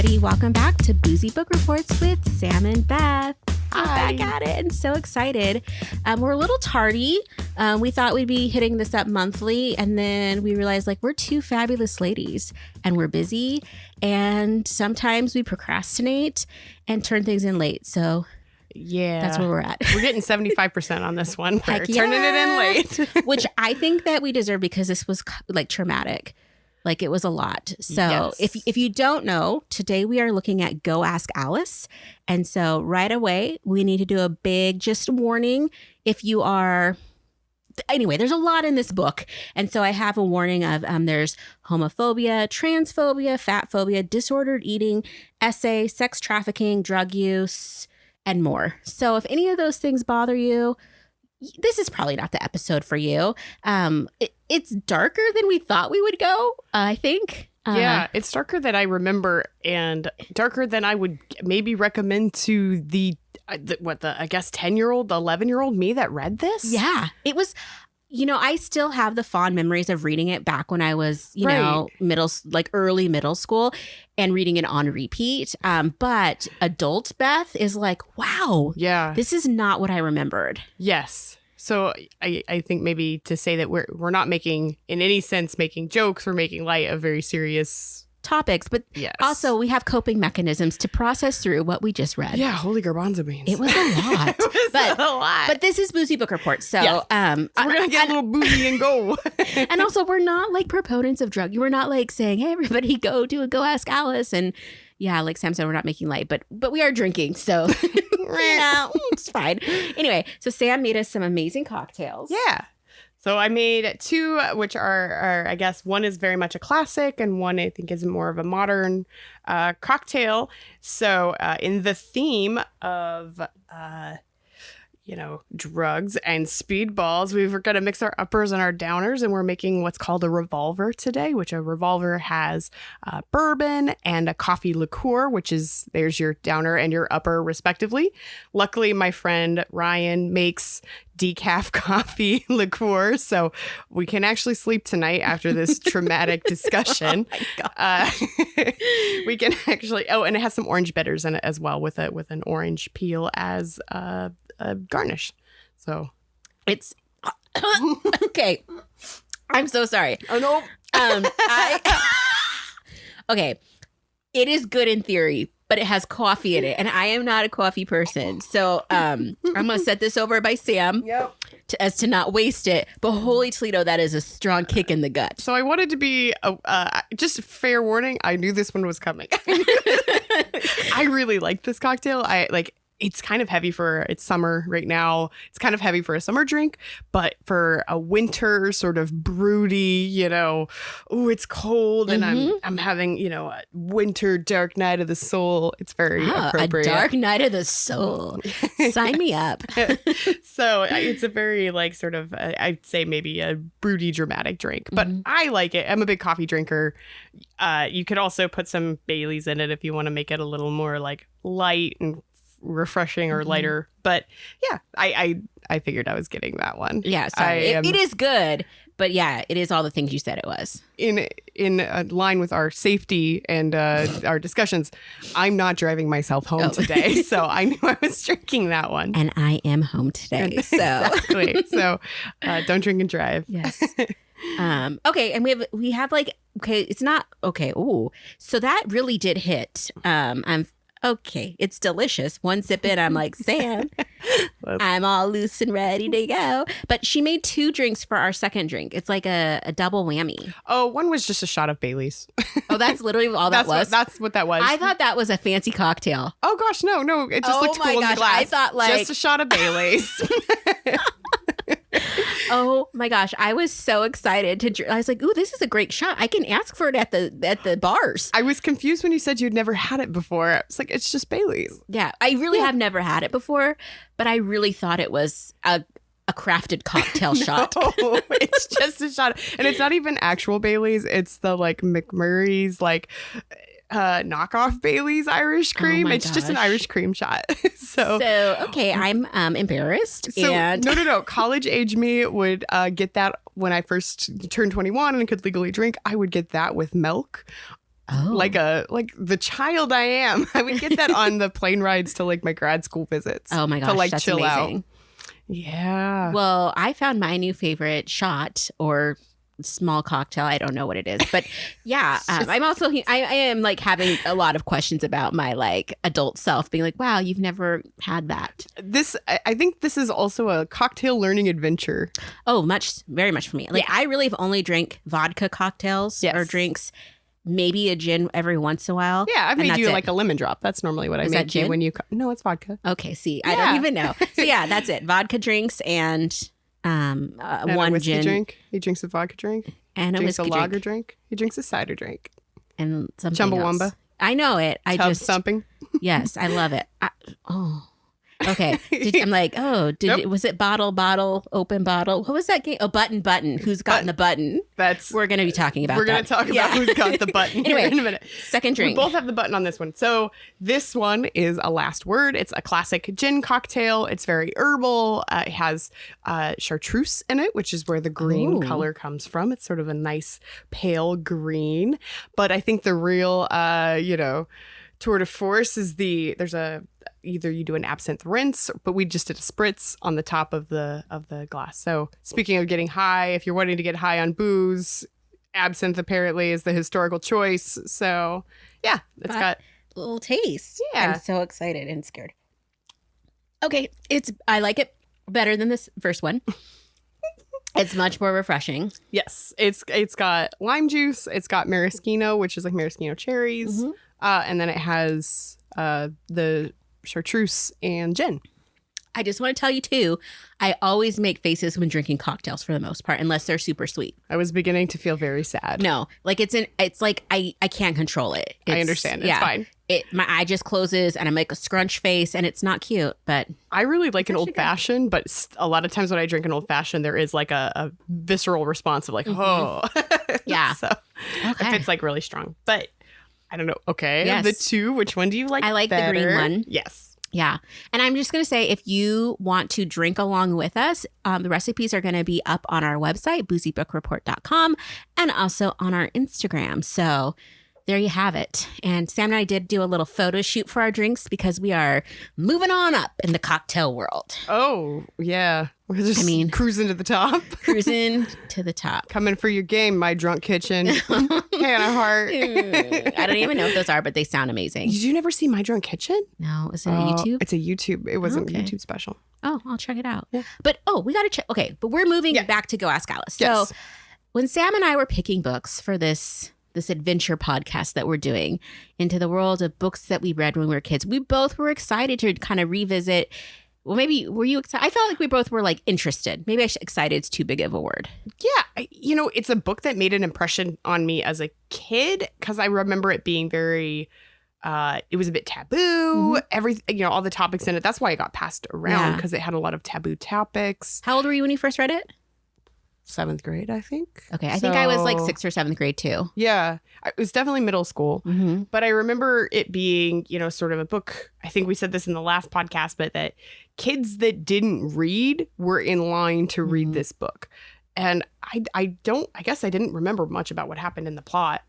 everybody. Welcome back to Boozy Book Reports with Sam and Beth. We're Hi. back at it and so excited. We're a little tardy. We thought we'd be hitting this up monthly, and then we realized we're two fabulous ladies and we're busy, and sometimes we procrastinate and turn things in late. So Yeah. that's where we're at. We're getting 75% on this one. We're Heck turning it in yeah. late. Which I think that we deserve because this was traumatic. It was a lot. So Yes. if you don't know, today we are looking at Go Ask Alice. And so right away, we need to do a big just warning. If you are... Anyway, there's a lot in this book. And so I have a warning of there's homophobia, transphobia, fat phobia, disordered eating, essay, sex trafficking, drug use, and more. So if any of those things bother you, this is probably not the episode for you. It's darker than we thought we would go, I think. Yeah, it's darker than I remember and darker than I would maybe recommend to the 10-year-old, 11-year-old me that read this. Yeah, it was, I still have the fond memories of reading it back when I was, early middle school and reading it on repeat. But adult Beth is wow, Yeah. this is not what I remembered. Yes. So I think maybe to say that we're not making, in any sense, making jokes, we're making light of very serious topics, but yes. also we have coping mechanisms to process through what we just read. Yeah, holy garbanzo beans. It was a lot. It was a lot. But this is Boozy Book Reports. So, Yeah. We're going to get a little boozy and go. And also, we're not proponents of drug. We're not saying, hey, everybody go Ask Alice. And yeah, like Sam said, we're not making light, but we are drinking. So, it's fine. Anyway, so Sam made us some amazing cocktails. Yeah. So I made two, which are, I guess, one is very much a classic and one I think is more of a modern cocktail. So in the theme of, drugs and speedballs, we were going to mix our uppers and our downers, and we're making what's called a revolver today, which a revolver has bourbon and a coffee liqueur, which is, there's your downer and your upper respectively. Luckily, my friend Ryan makes decaf coffee liqueur, so we can actually sleep tonight after this traumatic discussion. Oh my God. We can actually, and it has some orange bitters in it as well with an orange peel as a garnish. So It's okay. I'm so sorry. oh no. Okay. It is good in theory, but it has coffee in it, and I am not a coffee person. So I'm gonna set this over by Sam. Yep. As to not waste it. But holy Toledo, that is a strong kick in the gut. So I wanted to be just fair warning. I knew this one was coming. I really like this cocktail. It's kind of heavy it's summer right now. It's kind of heavy for a summer drink, but for a winter sort of broody, it's cold and I'm having, a winter dark night of the soul. It's very appropriate. A dark night of the soul. Sign me up. So it's a very I'd say maybe a broody dramatic drink, but I like it. I'm a big coffee drinker. You could also put some Baileys in it if you want to make it a little more light and refreshing or lighter, but yeah, I figured I was getting that one. Yeah, sorry. It is good, but yeah, it is all the things you said it was. In line with our safety and our discussions, I'm not driving myself home today, so I knew I was drinking that one. And I am home today, so exactly. So don't drink and drive. Yes. Okay, and we have it's not okay. Ooh, so that really did hit. Okay, it's delicious. One sip in, I'm like, Sam, I'm all loose and ready to go. But she made two drinks for our second drink. It's like a double whammy. Oh, one was just a shot of Baileys. Oh, that's literally all that was? That's what that was. I thought that was a fancy cocktail. Oh, gosh, no. It just looked cool in the glass. I thought just a shot of Baileys. Oh my gosh, I was so excited to drink. I was like, ooh, this is a great shot. I can ask for it at the bars. I was confused when you said you'd never had it before. I was like, it's just Baileys. Yeah, I really have never had it before, but I really thought it was a crafted cocktail shot. No, it's just a shot. And it's not even actual Baileys. It's the McMurray's knockoff Bailey's Irish cream. It's just an Irish cream shot. So okay, I'm embarrassed. So and no. College age me would get that when I first turned 21 and could legally drink. I would get that with milk. Oh. Like the child I am. I would get that on the plane rides to like my grad school visits. Oh my gosh, to like that's chill amazing. out. Yeah. Well, I found my new favorite shot or small cocktail. I don't know what it is, but yeah, I'm also I am like having a lot of questions about my like adult self, being like, wow, you've never had that. I think this is also a cocktail learning adventure. Oh, very much for me. Like I really have only drank vodka cocktails or drinks. Maybe a gin every once in a while. Yeah, I've made you it. like a lemon drop. That's normally what I make you when you. No, it's vodka. Okay, see, I don't even know. So yeah, that's it. Vodka drinks and and one a whiskey gin drink. He drinks a vodka drink. And a drinks whiskey a lager drink. He drinks a cider drink. And something Chumbawamba. else. I know it. Tub thumping. Yes, I love it. Okay. I'm like, was it bottle, open bottle? What was that game? Oh, button. Who's gotten the button? We're going to be talking about that. We're going to talk about who's got the button anyway, in a minute. Second drink. We both have the button on this one. So this one is a Last Word. It's a classic gin cocktail. It's very herbal. It has chartreuse in it, which is where the green color comes from. It's sort of a nice pale green. But I think the real, tour de force is either you do an absinthe rinse, but we just did a spritz on the top of the glass. So speaking of getting high, if you're wanting to get high on booze, absinthe apparently is the historical choice. So yeah, it's got a little taste. Yeah. I'm so excited and scared. Okay, I like it better than this first one. It's much more refreshing. Yes, it's got lime juice. It's got maraschino, which is like maraschino cherries, and then it has the chartreuse and gin. I just want to tell you too, I always make faces when drinking cocktails for the most part, unless they're super sweet. I was beginning to feel very sad. No, like it's like I can't control it. I understand. It's fine. My eye just closes and I make a scrunch face and it's not cute, but I really like an old fashioned, but a lot of times when I drink an old fashioned, there is like a visceral response of like, oh, yeah. So if it's like really strong, but I don't know. Okay. Yes. The two, which one do you like? I like better? the green one. Yes. Yeah. And I'm just going to say, if you want to drink along with us, the recipes are going to be up on our website, boozybookreports.com, and also on our Instagram. So there you have it. And Sam and I did do a little photo shoot for our drinks because we are moving on up in the cocktail world. Oh, yeah. We're just cruising to the top. Cruising to the top. Coming for your game, my drunk kitchen. Hannah Hart. I don't even know what those are, but they sound amazing. Did you never see My Drunk Kitchen? No. Is it a YouTube? It's a YouTube. It wasn't a YouTube special. Oh, I'll check it out. Yeah. But, we got to check. Okay. But we're moving back to Go Ask Alice. Yes. So when Sam and I were picking books for this adventure podcast that we're doing into the world of books that we read when we were kids, we both were excited to kind of revisit. Well, maybe were you excited? I felt like we both were like interested. Maybe excited is too big of a word. Yeah. It's a book that made an impression on me as a kid because I remember it being very, it was a bit taboo. Everything, all the topics in it. That's why it got passed around because it had a lot of taboo topics. How old were you when you first read it? 7th grade, I think. Okay. I think I was like 6th or 7th grade too. Yeah. It was definitely middle school. But I remember it being, sort of a book. I think we said this in the last podcast, but that kids that didn't read were in line to read this book. And I guess I didn't remember much about what happened in the plot.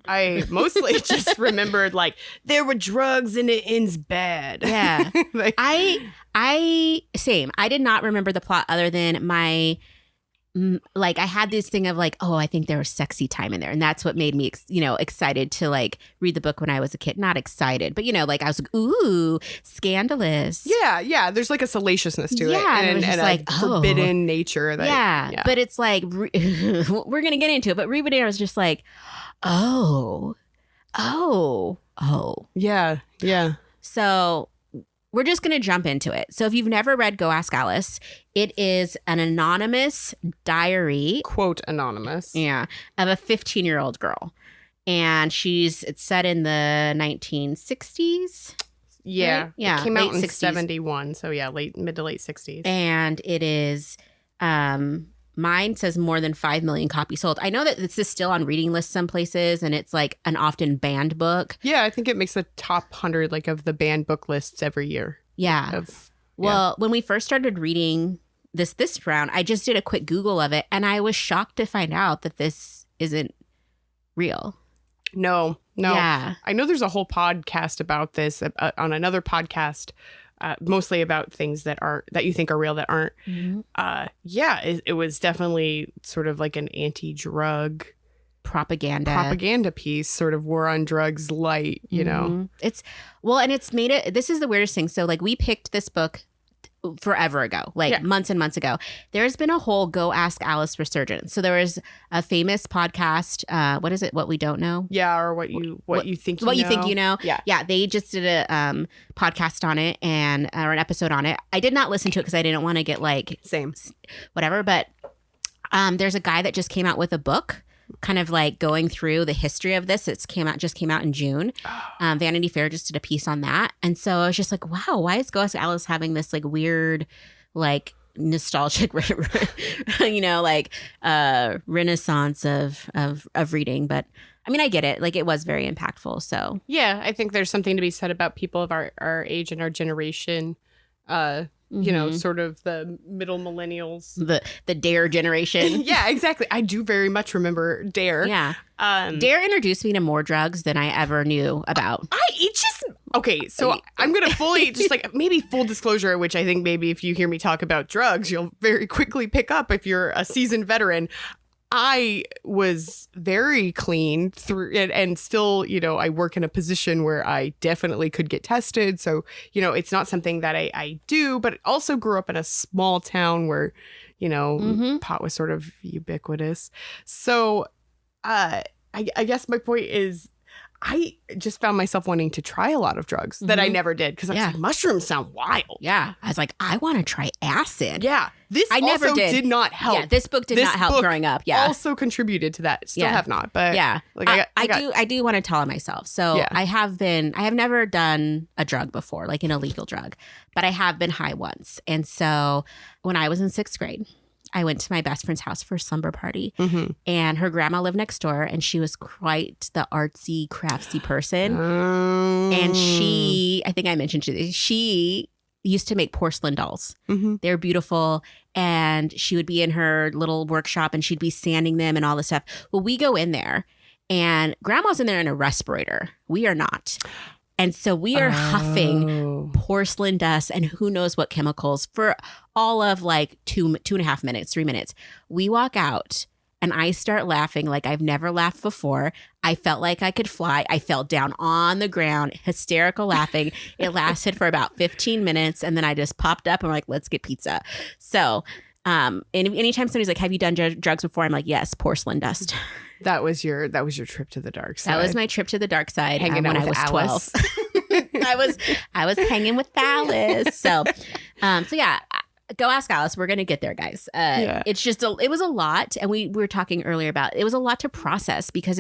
I mostly just remembered like there were drugs and it ends bad. Yeah. Same. I did not remember the plot other than my I had this thing of like, I think there was sexy time in there. And that's what made me, excited to like read the book when I was a kid. Not excited, but I was like, ooh, scandalous. Yeah. Yeah. There's like a salaciousness to it. Yeah. And a forbidden nature. That, but it's like, we're going to get into it. But reading it, I was just like, oh. Yeah. Yeah. So we're just going to jump into it. So if you've never read Go Ask Alice, it is an anonymous diary. Quote anonymous. Yeah. Of a 15-year-old girl. And it's set in the 1960s. Yeah. Right? Yeah. It came out in 60s. 71. So yeah, mid to late 60s. And it is, mine says more than 5 million copies sold. I know that this is still on reading lists some places, and it's like an often banned book. Yeah, I think it makes the top 100 like of the banned book lists every year. Yeah. Well, when we first started reading this round, I just did a quick Google of it, and I was shocked to find out that this isn't real. No. Yeah. I know there's a whole podcast about this on another podcast, mostly about things that you think are real that aren't. Mm-hmm. It was definitely sort of like an anti-drug propaganda piece, sort of war on drugs light, you know. It's and it's made it. This is the weirdest thing. So like we picked this book forever ago, months and months ago. There's been a whole Go Ask Alice resurgence. So there was a famous podcast. What is it? What We Don't Know? Yeah, or what you think you know. You think you know? Yeah. They just did a podcast on it or an episode on it. I did not listen to it because I didn't want to get same whatever. But there's a guy that just came out with a book, kind of like going through the history of this. Just came out in June. Vanity Fair just did a piece on that. And so I was just like, wow, why is Go Ask Alice having this like weird, like nostalgic, renaissance of reading? But I mean, I get it. Like it was very impactful. So yeah, I think there's something to be said about people of our age and our generation, you know, sort of the middle millennials. The Dare generation. Yeah, exactly. I do very much remember Dare. Yeah. Dare introduced me to more drugs than I ever knew about. So I'm going to fully, just like maybe full disclosure, which I think maybe if you hear me talk about drugs, you'll very quickly pick up if you're a seasoned veteran. I was very clean through it, and still, you know, I work in a position where I definitely could get tested. So, you know, it's not something that I do, but also grew up in a small town where, you know, pot was sort of ubiquitous. So I guess my point is I just found myself wanting to try a lot of drugs that I never did because I was like, mushrooms sound wild. Yeah. I was like, I want to try acid. Yeah. I never also did not help. Yeah, this book did not help growing up. Yeah. Also contributed to that. Still have not. But yeah. Like I do want to tell on myself. So I have never done a drug before, like an illegal drug, but I have been high once. And so when I was in 6th grade, I went to my best friend's house for a slumber party, and her grandma lived next door, and she was quite the artsy, craftsy person. And I think I mentioned she used to make porcelain dolls. They're beautiful, and she would be in her little workshop, and she'd be sanding them and all this stuff. Well, we go in there, and grandma's in there in a respirator. We are not. And so we are huffing porcelain dust and who knows what chemicals for all of like 2.5 minutes, 3 minutes. We walk out and I start laughing like I've never laughed before. I felt like I could fly. I fell down on the ground, hysterical laughing. It lasted for about 15 minutes. And then I just popped up and I'm like, let's get pizza. So anytime somebody's like, have you done drugs before? I'm like, yes, porcelain dust. That was your trip to the dark side. That was my trip to the dark side when I was Alice. 12. I was hanging with Alice. So yeah, Go Ask Alice. We're gonna get there, guys. It's just it was a lot, and we were talking earlier about it was a lot to process because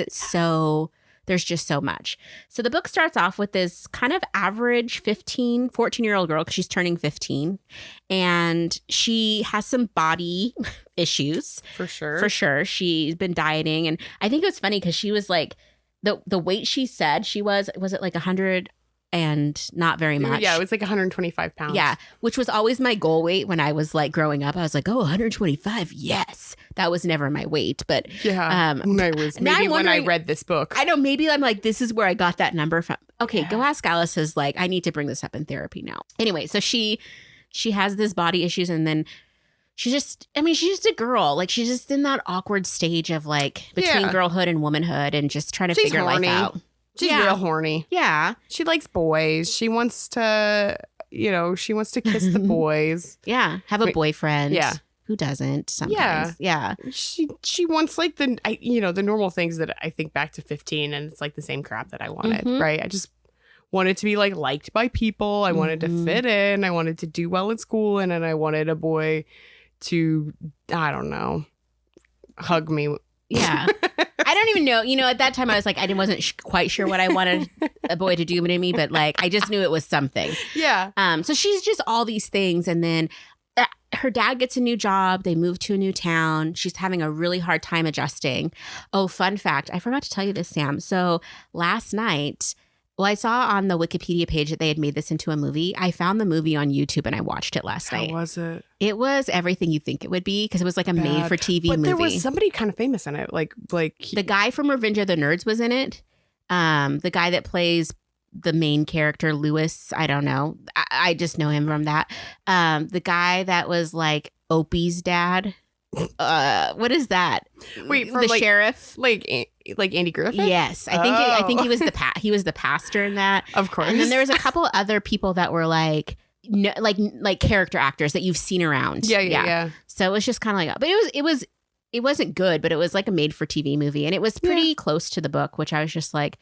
there's just so much. So the book starts off with this kind of average 14-year-old girl, because she's turning 15. And she has some body issues. For sure. She's been dieting. And I think it was funny because she was like, the weight she said she was it like 100 and not very much. Yeah, it was like 125 pounds. Yeah, which was always my goal weight when I was like growing up. I was like, 125, yes. That was never my weight, but yeah, I was maybe when I read this book. I know, maybe I'm like, this is where I got that number from. Okay, Go Ask Alice is like, I need to bring this up in therapy now. Anyway, so she has this body issues, and then she's just a girl. Like she's just in that awkward stage of like between girlhood and womanhood, and just trying to figure life out. She's real horny. Yeah. She likes boys. She wants to kiss the boys. Yeah. Have a boyfriend. Yeah. Who doesn't sometimes? Yeah. She wants like the normal things that I think back to 15, and it's like the same crap that I wanted, right? I just wanted to be like liked by people. I wanted to fit in. I wanted to do well at school, and then I wanted a boy to, I don't know, hug me. Yeah. I don't even know. At that time I was like, I wasn't quite sure what I wanted a boy to do to me, but like, I just knew it was something. Yeah. So she's just all these things. And then her dad gets a new job. They move to a new town. She's having a really hard time adjusting. Oh, fun fact. I forgot to tell you this, Sam. So last night, I saw on the Wikipedia page that they had made this into a movie. I found the movie on YouTube and I watched it last night. How was it? It was everything you think it would be, because it was like a made-for-TV movie. But there was somebody kind of famous in it. Like the guy from Revenge of the Nerds was in it. The guy that plays the main character, Lewis, I don't know. I just know him from that. The guy that was like Opie's dad. What is that? Wait, from the sheriff, like Andy Griffith? Yes, I think he was the pastor in that. Of course. And then there was a couple other people that were like character actors that you've seen around. Yeah. So it was just kind of like, but it wasn't good, but it was like a made for TV movie, and it was pretty close to the book, which I was just like,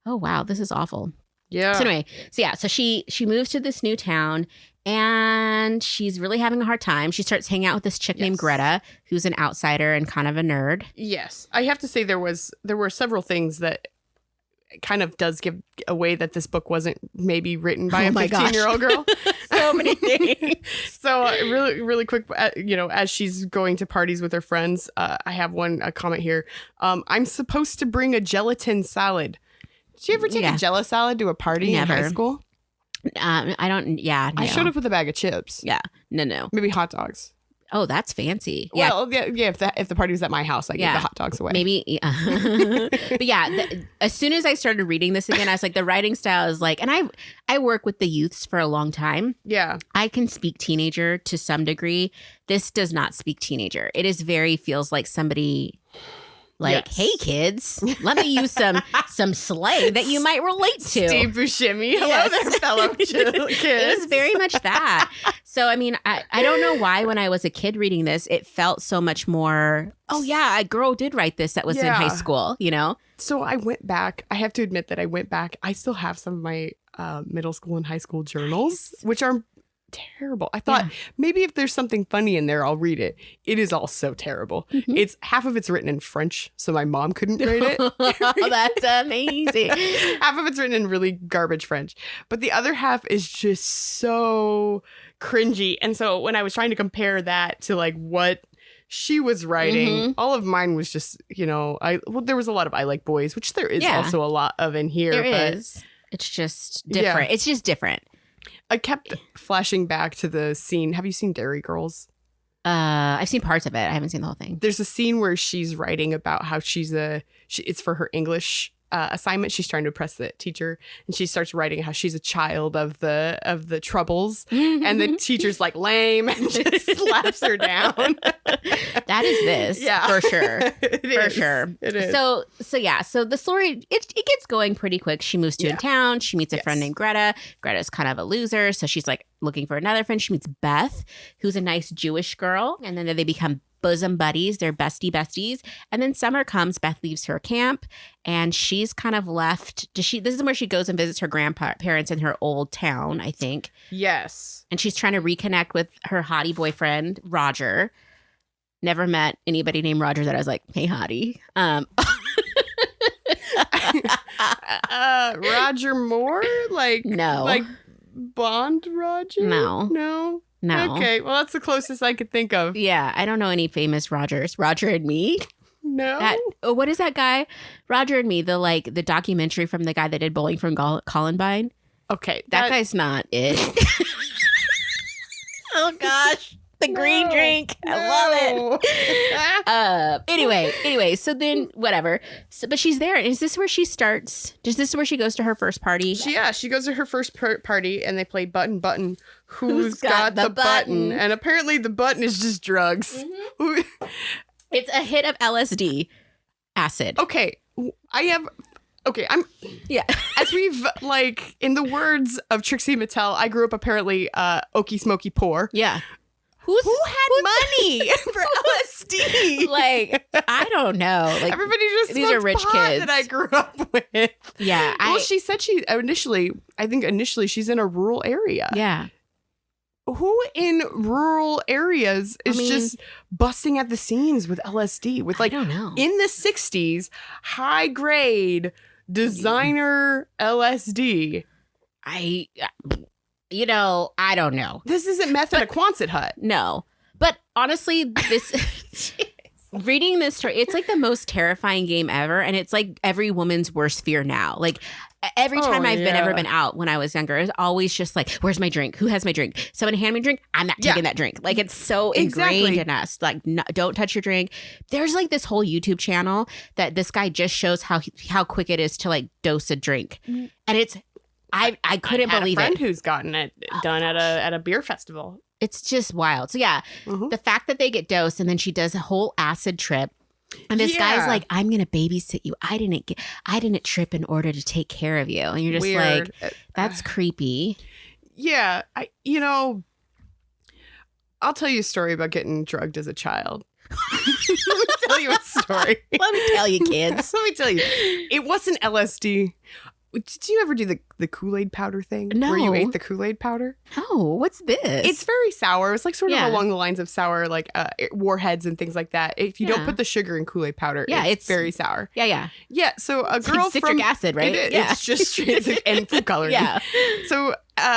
oh wow, this is awful. Yeah. So anyway, so she moves to this new town. And she's really having a hard time. She starts hanging out with this chick named Greta, who's an outsider and kind of a nerd. Yes. I have to say there were several things that kind of does give away that this book wasn't maybe written by a 15-year-old girl. So many things. So really, really quick, as she's going to parties with her friends, I have a comment here. I'm supposed to bring a gelatin salad. Did you ever take a Jell-O salad to a party in high school? I don't. Yeah, no. I showed up with a bag of chips. Yeah, no. Maybe hot dogs. Oh, that's fancy. Well, yeah. If the party was at my house, I gave the hot dogs away. Maybe. But as soon as I started reading this again, I was like, the writing style is like, and I work with the youths for a long time. Yeah, I can speak teenager to some degree. This does not speak teenager. It is feels like somebody. Like, hey kids, let me use some slang that you might relate to. Steve Buscemi, hello there, fellow kids. It was very much that. So, I mean, I don't know why when I was a kid reading this, it felt so much more, oh yeah, a girl did write this that was in high school, So I went back. I have to admit that I went back. I still have some of my middle school and high school journals, which are terrible. I thought maybe if there's something funny in there, I'll read it. It is all so terrible. Mm-hmm. It's half of it's written in French, so my mom couldn't read it. Oh, that's amazing. Half of it's written in really garbage French, but the other half is just so cringy. And so when I was trying to compare that to like what she was writing, all of mine was just, there was a lot of I Like Boys, which there is also a lot of in here. There is. It's just different. It's just different. I kept flashing back to the scene. Have you seen Dairy Girls? I've seen parts of it. I haven't seen the whole thing. There's a scene where she's writing about how it's for her English assignment. She's trying to impress the teacher, and she starts writing how she's a child of the Troubles, and the teacher's like lame and just slaps her down. That is this, for sure. It is. So the story it gets going pretty quick. She moves to a town. She meets a friend named Greta. Greta's kind of a loser, so she's like looking for another friend. She meets Beth, who's a nice Jewish girl, and then they become bosom buddies. They're besties. And then summer comes. Beth leaves her camp, and she's kind of left. This is where she goes and visits her grandparents in her old town, I think. Yes. And she's trying to reconnect with her hottie boyfriend, Roger. Never met anybody named Roger that I was like, hey, hottie. Roger Moore? No. Like Bond Roger? No. Okay, well, that's the closest I could think of. Yeah, I don't know any famous Rogers. Roger and Me? No. What is that guy? Roger and Me, the documentary from the guy that did Bowling from Columbine. Okay. That guy's not it. Oh, gosh. The green drink. I love it. Anyway, so then whatever. So, but she's there. Is this where she starts? Is this where she goes to her first party? She goes to her first party, and they play Button. Who's got the button? And apparently the button is just drugs. Mm-hmm. It's a hit of LSD acid. Okay. I'm as we've in the words of Trixie Mattel, I grew up apparently okie smoky poor. Yeah. Who had money for LSD? I don't know. Everybody just these are rich pot kids that I grew up with. Yeah. Well, she said I think initially she's in a rural area. Yeah. Who in rural areas is just busting at the seams with LSD? With I don't know. In the 60s, high grade designer LSD. I don't know. This isn't meth in a Quonset hut. No. But honestly, this reading this story, it's like the most terrifying game ever. And it's like every woman's worst fear now. Like every time I've ever been out when I was younger, it's always just like, where's my drink? Who has my drink? Someone hand me a drink. I'm not taking that drink. Like it's so ingrained in us. Like no, don't touch your drink. There's like this whole YouTube channel that this guy just shows how quick it is to like dose a drink. And it's, I couldn't believe a friend it. Who's gotten it done at a beer festival. It's just wild. So yeah, the fact that they get dosed and then she does a whole acid trip. And this guy's like, I'm going to babysit you. I didn't trip in order to take care of you. And you're just like, that's creepy. Yeah. I'll tell you a story about getting drugged as a child. Let me tell you a story. Let me tell you, kids. Let me tell you. It wasn't LSD. Did you ever do the Kool-Aid powder thing? No. Where you ate the Kool-Aid powder? Oh, what's this? It's very sour. It's like sort of along the lines of sour, like warheads and things like that. If you don't put the sugar in Kool-Aid powder, it's very sour. Yeah. Yeah, so a it's girl like citric acid, right? It's just straight and food coloring. Yeah. So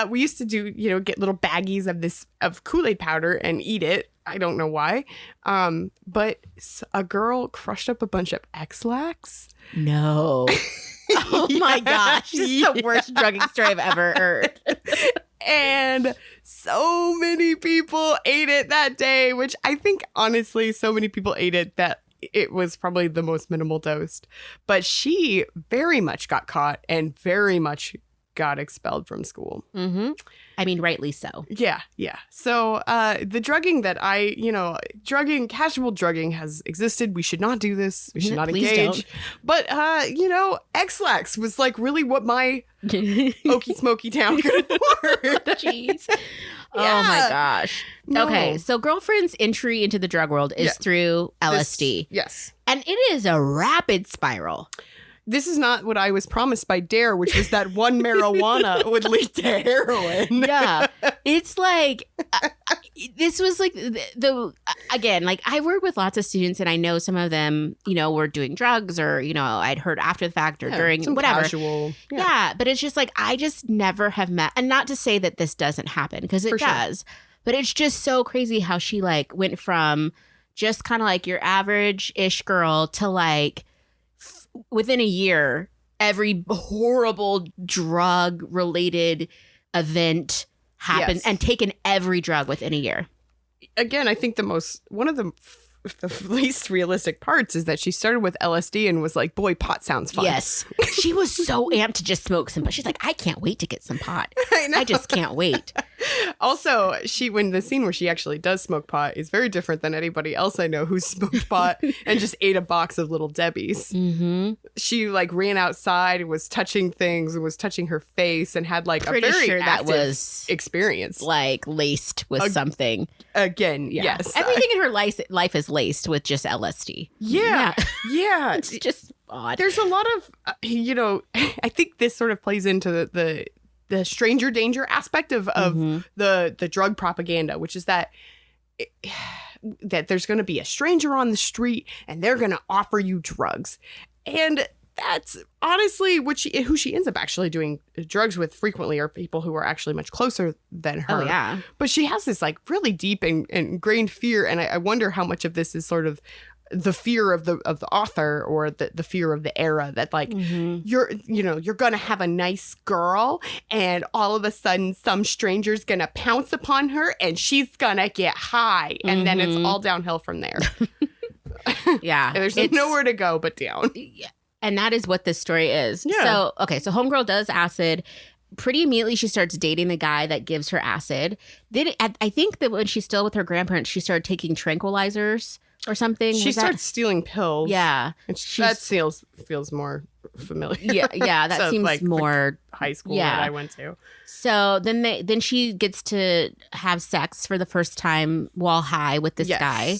we used to do, get little baggies of Kool-Aid powder and eat it. I don't know why. But a girl crushed up a bunch of X-Lax. No. Oh my gosh. This is the worst drugging story I've ever heard. And so many people ate it that day, which I think, honestly, so many people ate it that it was probably the most minimal dosed. But she very much got caught and very much got expelled from school. Mm-hmm. I mean, rightly so. Yeah. So the drugging that casual drugging has existed. We should not do this. We should not engage. Don't. But, X-Lax was like really what my Okie Smoky town could afford. Jeez. Oh my gosh. No. Okay, so girlfriend's entry into the drug world is through LSD. Yes. And it is a rapid spiral. This is not what I was promised by Dare, which was that one marijuana would lead to heroin. Yeah. It's like, this was like again, like I work with lots of students and I know some of them, were doing drugs or, I'd heard after the fact or during whatever. Casual. Yeah. But it's just like, I just never have met, and not to say that this doesn't happen because it does, but it's just so crazy how she like went from just kind of like your average-ish girl to like, within a year, every horrible drug-related event happened and taken every drug within a year. Again, I think one of the least realistic parts is that she started with LSD and was like, boy, pot sounds fun. Yes. She was so amped to just smoke some pot. She's like, I can't wait to get some pot. I just can't wait. Also, when the scene where she actually does smoke pot is very different than anybody else I know who smoked pot and just ate a box of Little Debbie's. Mm-hmm. She like ran outside and was touching things and was touching her face and had like pretty a very sure active that was experience. Like laced with something. Again, yes. Everything in her life is laced with just LSD. Yeah. It's just odd. There's a lot of, I think this sort of plays into the stranger danger aspect of the drug propaganda, which is that there's going to be a stranger on the street and they're going to offer you drugs. And that's honestly who she ends up actually doing drugs with frequently are people who are actually much closer than her. Oh, yeah. But she has this like really deep and ingrained fear. And I wonder how much of this is sort of the fear of the author or the fear of the era that like you're gonna have a nice girl and all of a sudden some stranger's gonna pounce upon her and she's gonna get high and then it's all downhill from there. Yeah. There's nowhere to go but down. And that is what this story is. Yeah. So homegirl does acid. Pretty immediately she starts dating the guy that gives her acid. Then I think that when she's still with her grandparents, she started taking tranquilizers or something. She starts stealing pills. Yeah. And that feels more familiar. Yeah, that seems like more high school that I went to. So then she gets to have sex for the first time while high with this guy.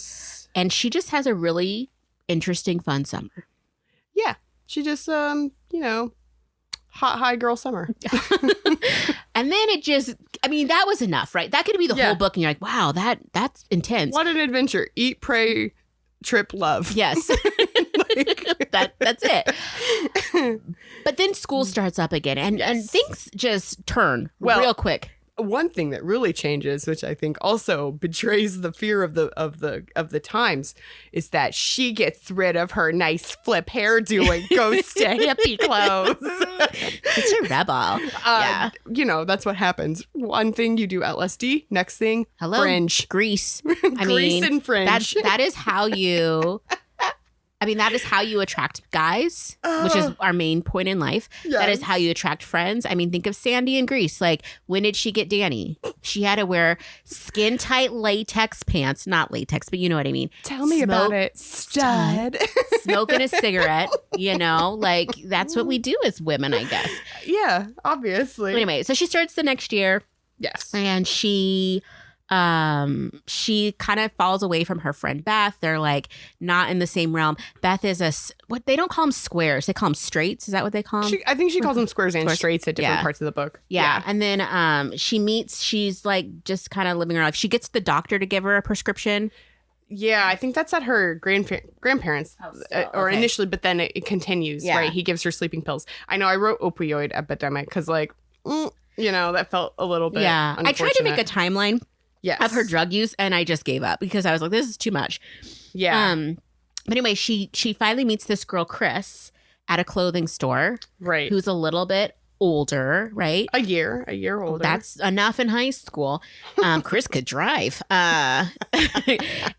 And she just has a really interesting, fun summer. Yeah. She just hot high girl summer. And then it just, that was enough, right? That could be the whole book. And you're like, wow, that's intense. What an adventure. Eat, pray, trip, love. Yes. That's it. But then school starts up again and things just turn real quick. one thing that really changes, which I think also betrays the fear of the times, is that she gets rid of her nice flip hairdo and goes to hippie clothes. Such a rebel. Yeah. You know, that's what happens. One thing you do LSD, next thing, fringe. Grease. Grease and fringe. That is how you... that is how you attract guys, which is our main point in life. Yes. That is how you attract friends. Think of Sandy in Grease. Like, when did she get Danny? She had to wear skin-tight latex pants. Not latex, but you know what I mean. Tell me about it, stud. Smoking a cigarette, like, that's what we do as women, I guess. Yeah, obviously. Anyway, so she starts the next year. Yes. And she kind of falls away from her friend Beth. They're like not in the same realm. Beth is what they don't call them squares. They call them straights. Is that what they call them? I think she calls them squares and straights at different parts of the book. Yeah. And then she's like just kind of living her life. She gets the doctor to give her a prescription. Yeah, I think that's at her grandparents or initially, but then it continues, right? He gives her sleeping pills. I know I wrote opioid epidemic because that felt a little bit unfortunate. I tried to make a timeline. Yes. Of her drug use, and I just gave up because I was like, this is too much. Yeah. But anyway, she finally meets this girl, Chris, at a clothing store. Right. Who's a little bit older, right? A year older. That's enough in high school. Chris could drive. And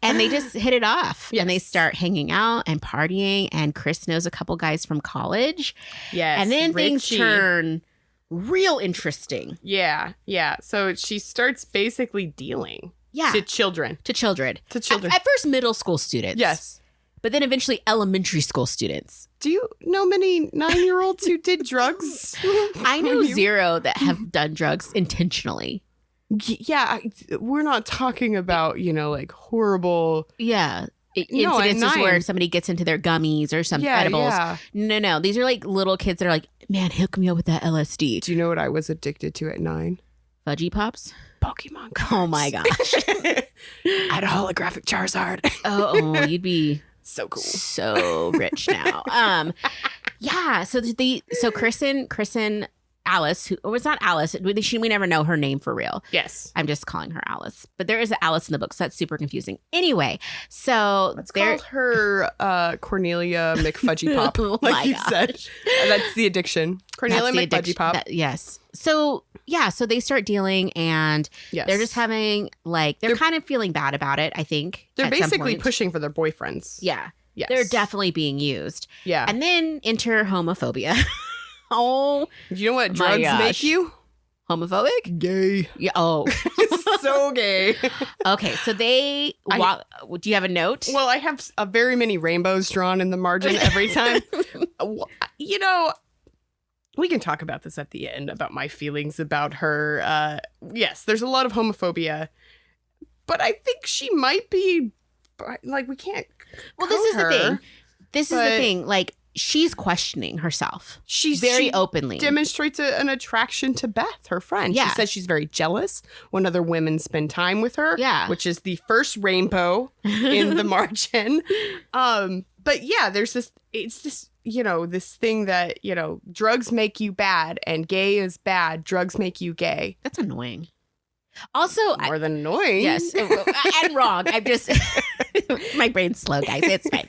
they just hit it off. Yes. And they start hanging out and partying, and Chris knows a couple guys from college. Yes. And then things turn real interesting. Yeah. So she starts basically dealing. Yeah. To children. At first, middle school students. Yes. But then eventually elementary school students. Do you know many 9-year-olds who did drugs? I know 0 that have done drugs intentionally. Yeah. We're not talking about, like horrible. Yeah. Incidences where somebody gets into their gummies or some edibles. Yeah. No. These are like little kids that are like, man, hook me up with that LSD. Do you know what I was addicted to at 9? Fudgy Pops? Pokemon cards. Oh my gosh. I had a holographic Charizard. Oh, you'd be so cool. So rich now. Yeah. So Chris and Alice, it's not Alice. We never know her name for real. Yes. I'm just calling her Alice. But there is an Alice in the book, so that's super confusing. Anyway, so let's call her Cornelia McFudgy Pop, like you said. That's the addiction. Cornelia McFudgy Pop. Yes. So, so they start dealing, and they're just having, they're kind of feeling bad about it, I think. They're basically pushing for their boyfriends. Yeah. Yes. They're definitely being used. Yeah. And then enter homophobia. Oh, you know what drugs make you? Homophobic? Gay. Yeah. Oh, so gay. Okay, so they walk. Do you have a note? Well, I have very many rainbows drawn in the margin every time. We can talk about this at the end about my feelings about her. Yes, there's a lot of homophobia, but I think she might be we can't. Well, this is the thing. This is the thing. She's questioning herself. She openly demonstrates an attraction to Beth, her friend. Yeah. She says she's very jealous when other women spend time with her. Yeah. Which is the first rainbow in the margin. But yeah, there's this thing that, drugs make you bad and gay is bad. Drugs make you gay. That's annoying. Also, more than annoying. Yes. And wrong. I'm just, my brain's slow, guys. It's fine.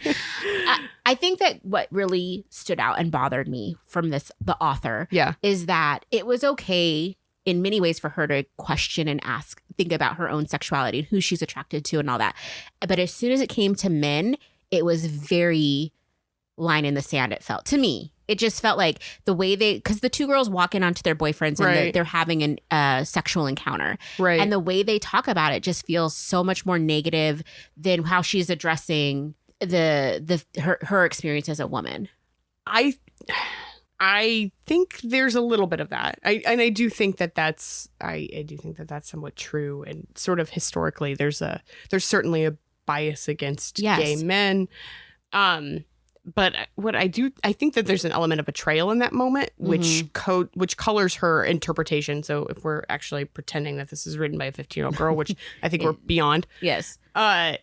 I think that what really stood out and bothered me from the author is that it was okay in many ways for her to question and think about her own sexuality and who she's attracted to and all that. But as soon as it came to men, it was very line in the sand, it felt to me. It just felt like the way because the two girls walk in onto their boyfriends and they're having a sexual encounter. Right. And the way they talk about it just feels so much more negative than how she's addressing her experience as a woman. I think there's a little bit of that. I do think that that's somewhat true, and sort of historically there's certainly a bias against gay men. But I think that there's an element of betrayal in that moment, which colors her interpretation. So if we're actually pretending that this is written by a 15-year-old girl, which I think we're beyond. Yes. I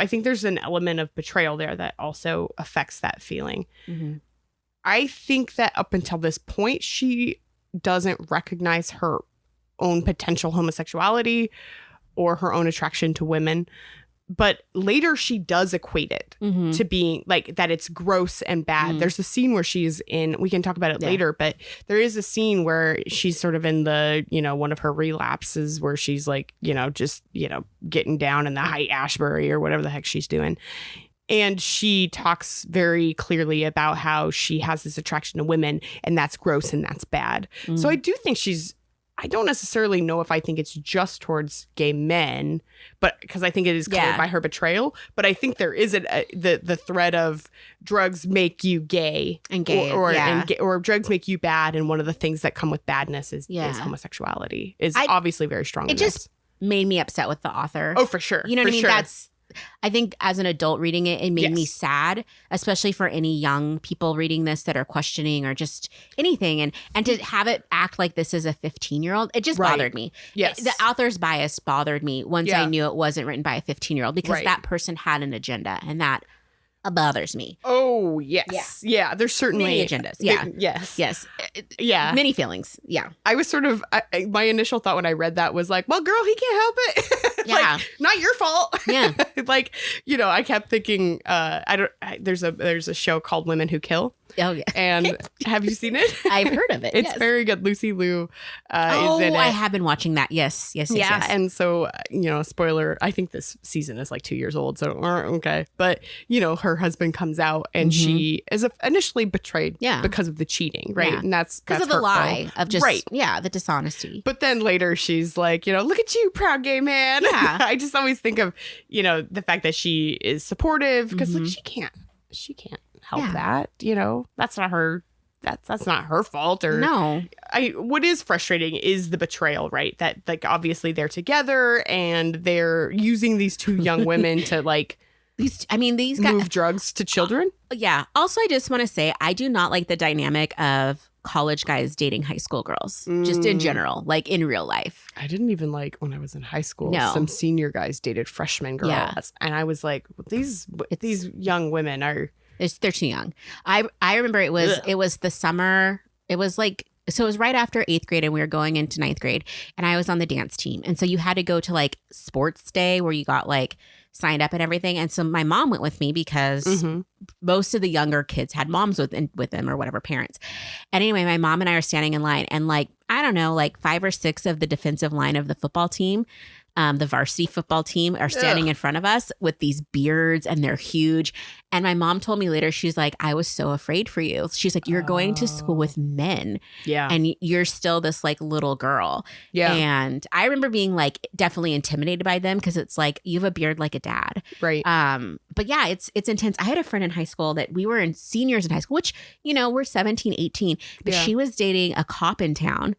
think there's an element of betrayal there that also affects that feeling. Mm-hmm. I think that up until this point, she doesn't recognize her own potential homosexuality or her own attraction to women. But later she does equate it to being like that it's gross and bad. There's a scene where she's in, we can talk about it later, but there is a scene where she's sort of in the, one of her relapses where she's like, just, getting down in the Haight-Ashbury or whatever the heck she's doing. And she talks very clearly about how she has this attraction to women and that's gross and that's bad. So I do think I don't necessarily know if I think it's just towards gay men, but because I think it is colored by her betrayal. But I think there is the thread of drugs make you gay and gay, or drugs make you bad. And one of the things that come with badness is homosexuality. Is obviously very strong. It just made me upset with the author. Oh, for sure. You know what I mean? I think as an adult reading it, it made me sad, especially for any young people reading this that are questioning or just anything. And to have it act like this is a 15-year-old, it just bothered me. Yes. The author's bias bothered me once I knew it wasn't written by a 15-year-old because that person had an agenda and that bothers me. Oh, yes. Yeah, there's certainly many agendas. Yeah. Yes. Many feelings. Yeah. I was sort of, my initial thought when I read that was like, well, girl, he can't help it. Yeah. Not your fault. Yeah. I kept thinking, there's a show called Women Who Kill. Oh, yeah. And have you seen it? I've heard of it. It's very good. Lucy Liu is in it. I have been watching that. Yes. Yeah. And so, spoiler, I think this season is like 2 years old. So, okay. But, her husband comes out and she is initially betrayed because of the cheating, right? Yeah. And that's because of the lie of just, the dishonesty. But then later she's like, look at you, proud gay man. Yeah. I just always think of, the fact that she is supportive because like she can't help that, that's not her. That's not her fault. Or no. What is frustrating is the betrayal, right? That like obviously they're together and they're using these two young women to like these guys move drugs to children. Yeah. Also, I just want to say I do not like the dynamic of college guys dating high school girls, just in general, like in real life. I didn't even like when I was in high school. No. Some senior guys dated freshman girls, and I was like, these young women are. They're too young. I remember it was the summer. It was like, so it was right after 8th grade and we were going into 9th grade and I was on the dance team. And so you had to go to like sports day where you got like signed up and everything. And so my mom went with me because most of the younger kids had moms with them or whatever, parents. And anyway, my mom and I are standing in line and like, I don't know, like 5 or 6 of the defensive line of the football team, the varsity football team are standing in front of us with these beards and they're huge. And my mom told me later, she's like, I was so afraid for you. She's like, you're going to school with men. Yeah. And you're still this like little girl. Yeah. And I remember being like definitely intimidated by them because it's like, you have a beard like a dad. Right. But yeah, it's intense. I had a friend in high school that we were in seniors in high school, which, we're 17, 18. But she was dating a cop in town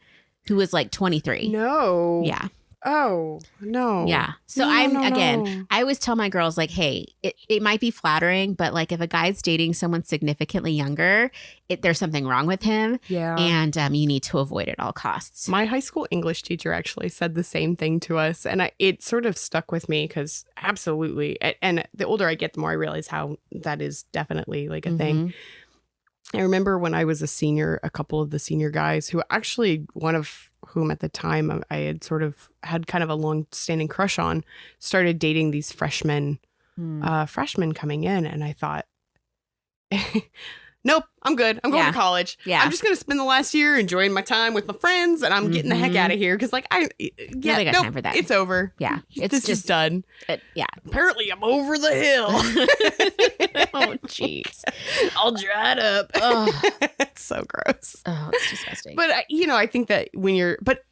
who was like 23. No. Yeah. Oh, no. Yeah. So I always tell my girls like, hey, it might be flattering, but like if a guy's dating someone significantly younger, there's something wrong with him. Yeah. And you need to avoid at all costs. My high school English teacher actually said the same thing to us. And it sort of stuck with me because absolutely. And the older I get, the more I realize how that is definitely like a thing. I remember when I was a senior, a couple of the senior guys who actually one of whom at the time I had sort of had kind of a long-standing crush on, started dating these freshmen coming in. And I thought, nope, I'm good. I'm going to college. Yeah. I'm just going to spend the last year enjoying my time with my friends and I'm getting the heck out of here. Because like, time for that. It's over. Yeah. This is done. Apparently I'm over the hill. Oh, jeez. All dried up. Oh. It's so gross. Oh, it's disgusting. But, I think that but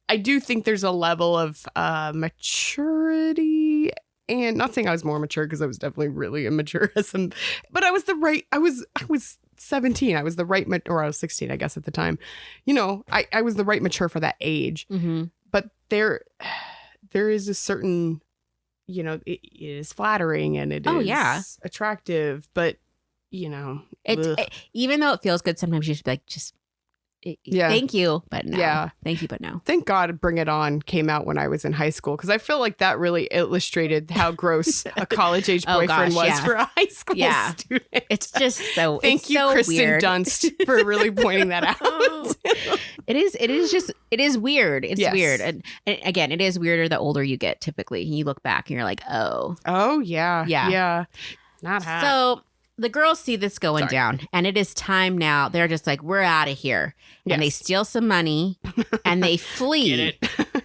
I do think there's a level of maturity. And not saying I was more mature because I was definitely really immature but I was I was 17. I was the right, or I was 16, I guess at the time. I was the right mature for that age. But there is a certain, it is flattering and it is attractive, but even though it feels good, sometimes you just be like, Yeah. Thank you, but no. Yeah. Thank you, but no. Thank God Bring It On came out when I was in high school, because I feel like that really illustrated how gross a college-age boyfriend was for a high school student. It's just so Thank you, so Kristen weird. Dunst, for really pointing that out. It is weird. It's Yes. weird. And again, it is weirder the older you get, typically. You look back and you're like, oh. Oh, yeah. Yeah. Yeah. Not hot. So the girls see this going down, and it is time now. They're just like, we're out of here. And they steal some money and they flee.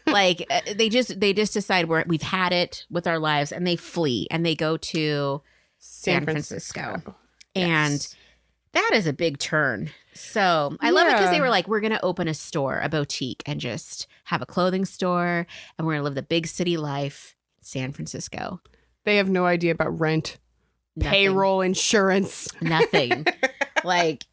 Like they just decide we've had it with our lives, and they flee and they go to San Francisco. And that is a big turn. So I love it because they were like, we're going to open a store, a boutique, and just have a clothing store, and we're going to live the big city life, San Francisco. They have no idea about rent, payroll, insurance. Nothing. Like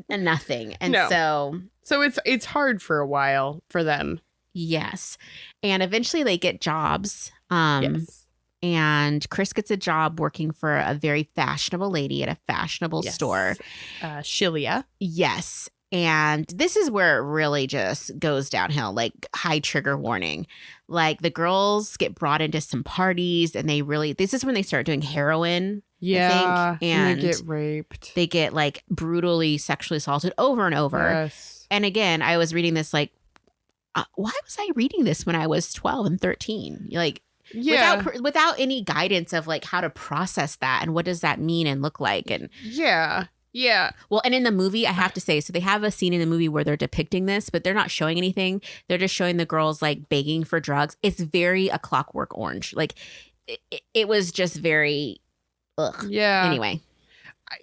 nothing. And so it's hard for a while for them. Yes. And eventually they get jobs. Yes. And Chris gets a job working for a very fashionable lady at a fashionable store. Shilia. Yes. And this is where it really just goes downhill, like high trigger warning. Like the girls get brought into some parties, and this is when they start doing heroin. Yeah. I think. And they get raped. They get like brutally sexually assaulted over and over. Yes. And again, I was reading this like, why was I reading this when I was 12 and 13? Like, without any guidance of like how to process that and what does that mean and look like. And yeah. Well, and in the movie, I have to say, so they have a scene in the movie where they're depicting this, but they're not showing anything. They're just showing the girls like begging for drugs. It's very A Clockwork Orange. Like it was just very, ugh. Yeah. Anyway.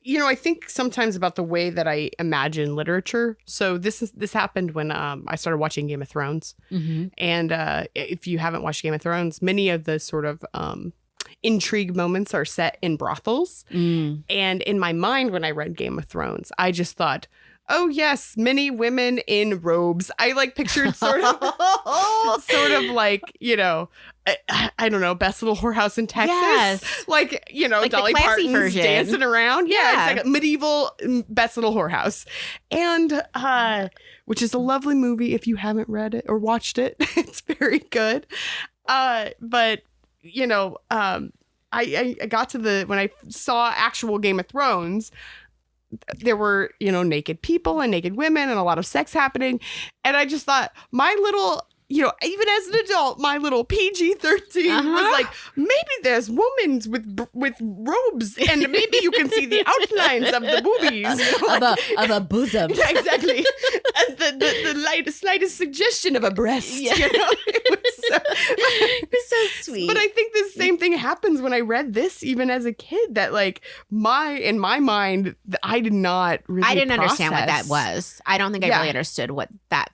I think sometimes about the way that I imagine literature. So this happened when I started watching Game of Thrones. Mm-hmm. And if you haven't watched Game of Thrones, many of the sort of intrigue moments are set in brothels. And in my mind, when I read Game of Thrones, I just thought, oh yes, many women in robes. I like pictured sort of like, I don't know, Best Little Whorehouse in Texas. Yes. Like, like Dolly Parton's version. dancing around. Yeah. It's like a medieval Best Little Whorehouse. And which is a lovely movie if you haven't read it or watched it. It's very good. But I got to when I saw actual Game of Thrones, there were, naked people and naked women and a lot of sex happening. And I just thought my little, even as an adult, my little PG-13 was like, maybe there's women with robes and maybe you can see the outlines of the boobies. Of a bosom. Yeah, exactly. And the slightest suggestion of a breast. Yeah. It was so sweet. But I think the same thing happens when I read this, even as a kid, that like in my mind, I did not really I didn't understand what that was. I don't think I really understood what that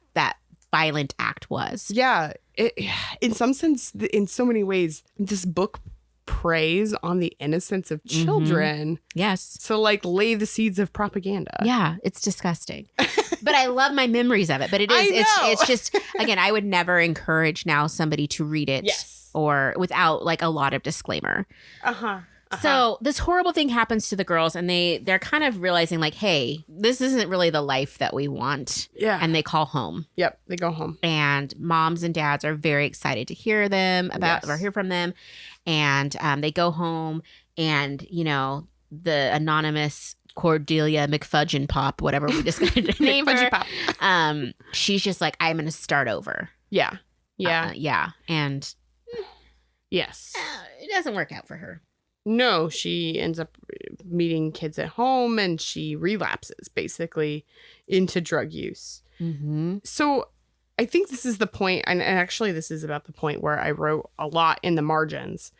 violent act was. Yeah. In some sense, in so many ways, this book preys on the innocence of children. Mm-hmm. Yes. So like lay the seeds of propaganda. Yeah, it's disgusting. But I love my memories of it. But it's just, again, I would never encourage now somebody to read it or without like a lot of disclaimer. So this horrible thing happens to the girls, and they're kind of realizing like, hey, this isn't really the life that we want. Yeah. And they call home. Yep. They go home. And moms and dads are very excited to hear or hear from them. And they go home, and, the anonymous Cordelia McFudge and Pop, whatever we just got to name her. Pop. She's just like, I'm going to start over. Yeah. Yeah. And yes, it doesn't work out for her. No, she ends up meeting kids at home, and she relapses basically into drug use. Mm-hmm. So I think this is the point, and actually this is about the point where I wrote a lot in the margins.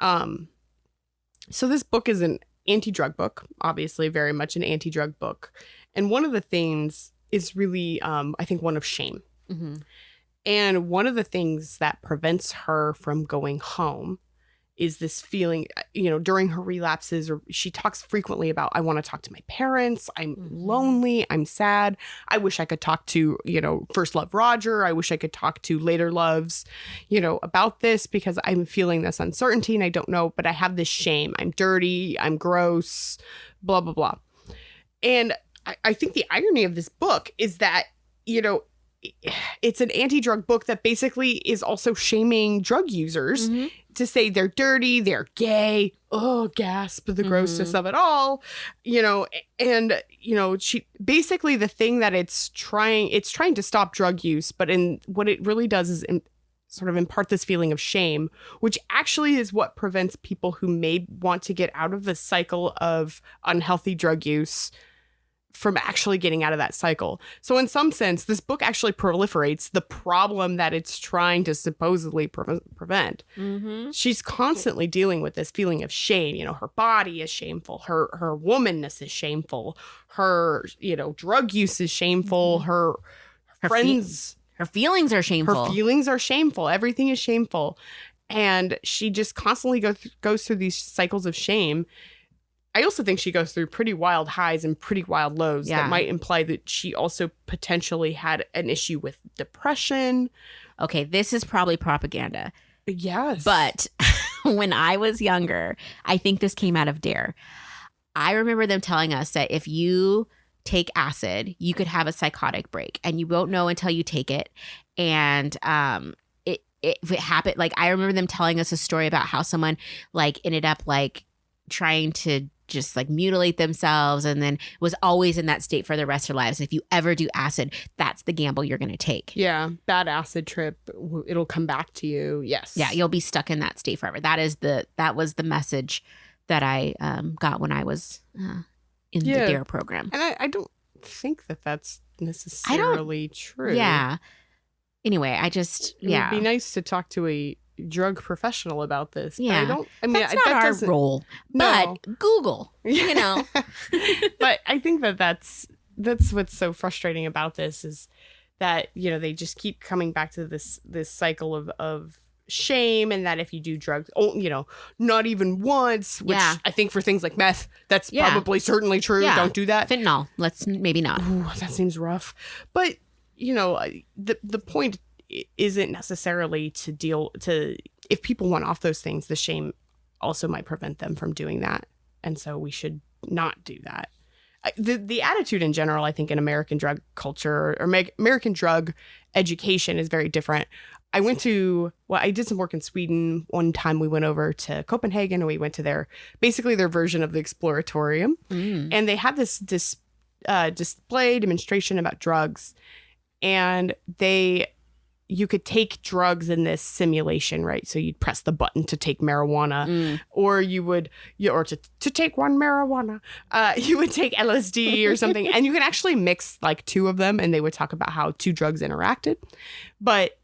So this book is an anti-drug book, obviously very much an anti-drug book. And one of the themes is really, I think, one of shame. Mm-hmm. And one of the things that prevents her from going home is this feeling, during her relapses, or she talks frequently about, I want to talk to my parents. I'm lonely. I'm sad. I wish I could talk to, first love Roger. I wish I could talk to later loves, about this, because I'm feeling this uncertainty and I don't know, but I have this shame. I'm dirty. I'm gross, blah, blah, blah. And I think the irony of this book is that, it's an anti-drug book that basically is also shaming drug users to say they're dirty, they're gay. Oh, gasp, the grossness of it all. She basically, the thing that it's trying to stop drug use, but what it really does is sort of impart this feeling of shame, which actually is what prevents people who may want to get out of the cycle of unhealthy drug use from actually getting out of that cycle. So in some sense, this book actually proliferates the problem that it's trying to supposedly prevent. She's constantly dealing with this feeling of shame. Her body is shameful. Her womanness is shameful. Her, drug use is shameful. Her friends... Her feelings are shameful. Her feelings are shameful. Everything is shameful. And she just constantly goes through these cycles of shame. I also think she goes through pretty wild highs and pretty wild lows that might imply that she also potentially had an issue with depression. Okay, this is probably propaganda. Yes. But when I was younger, I think this came out of Dare. I remember them telling us that if you take acid, you could have a psychotic break, and you won't know until you take it. And if it happened, like, I remember them telling us a story about how someone like ended up like trying to just like mutilate themselves and then was always in that state for the rest of their lives. If you ever do acid, that's the gamble you're going to take. Yeah. Bad acid trip. It'll come back to you. Yes. Yeah. You'll be stuck in that state forever. That was the message that I got when I was in the DARE program. And I don't think that that's necessarily true. Yeah. Anyway, it would be nice to talk to a drug professional about this. Yeah. That's not our role. No. But Google, But I think that's what's so frustrating about this is that, they just keep coming back to this cycle of shame, and that if you do drugs, not even once, which I think for things like meth, that's probably certainly true. Yeah. Don't do that. Fentanyl, let's maybe not. Ooh, that seems rough. But, the point isn't necessarily if people want off those things, the shame also might prevent them from doing that. And so we should not do that. The attitude in general, I think, in American drug culture or American drug education is very different. I did some work in Sweden. One time we went over to Copenhagen and we went to their version of the Exploratorium. And they had this display demonstration about drugs. And you could take drugs in this simulation, right? So you'd press the button to take marijuana, or to take one marijuana, you would take LSD or something, and you can actually mix like two of them, and they would talk about how two drugs interacted. But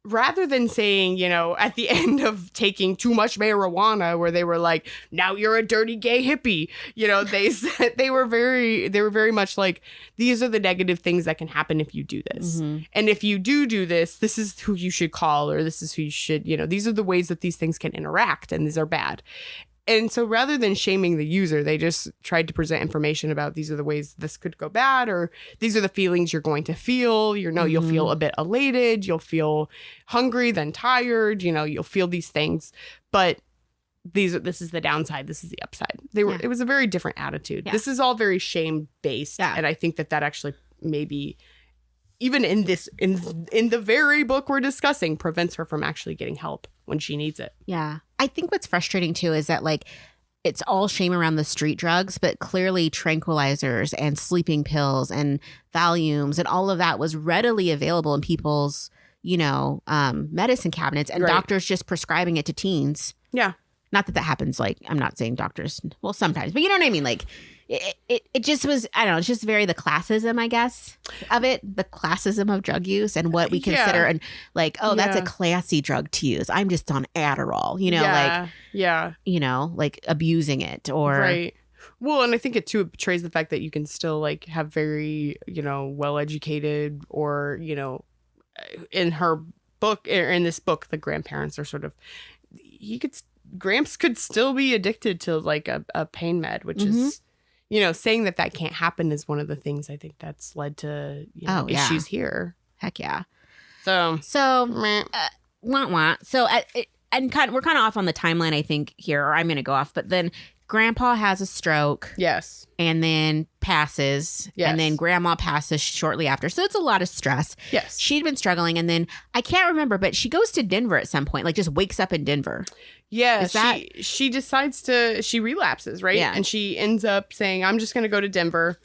rather than saying, at the end of taking too much marijuana, where they were like, now you're a dirty gay hippie, they said they were very much like, these are the negative things that can happen if you do this. And if you do this, this is who you should call, or this is who you should, these are the ways that these things can interact, and these are bad. And so rather than shaming the user, they just tried to present information about these are the ways this could go bad, or these are the feelings you're going to feel. You'll feel a bit elated. You'll feel hungry, then tired. You'll feel these things. But this is the downside. This is the upside. It was a very different attitude. Yeah. This is all very shame-based. Yeah. And I think that actually maybe, even in the very book we're discussing, prevents her from actually getting help when she needs it. Yeah. I think what's frustrating too is that like it's all shame around the street drugs, but clearly tranquilizers and sleeping pills and Valiums and all of that was readily available in people's, medicine cabinets, and doctors just prescribing it to teens. Yeah. Not that happens. Like, I'm not saying doctors, well, sometimes, but you know what I mean? Like, it just was, I don't know, it's just very the classism, I guess, of it, the classism of drug use and what we consider and like, that's a classy drug to use. I'm just on Adderall, like abusing it or. Right. Well, and I think it too betrays the fact that you can still like have very, well-educated or, in her book or in this book, the grandparents are sort of, Gramps could still be addicted to like a pain med, which is, saying that can't happen is one of the things I think that's led to issues here. Heck yeah. So want. So we're kind of off on the timeline, I think, here, or I'm going to go off. But then Grandpa has a stroke. Yes. And then passes. Yes. And then grandma passes shortly after. So it's a lot of stress. Yes. She'd been struggling. And then I can't remember, but she goes to Denver at some point, like just wakes up in Denver. Yeah. She decides she relapses, right? Yeah. And she ends up saying, I'm just going to go to Denver,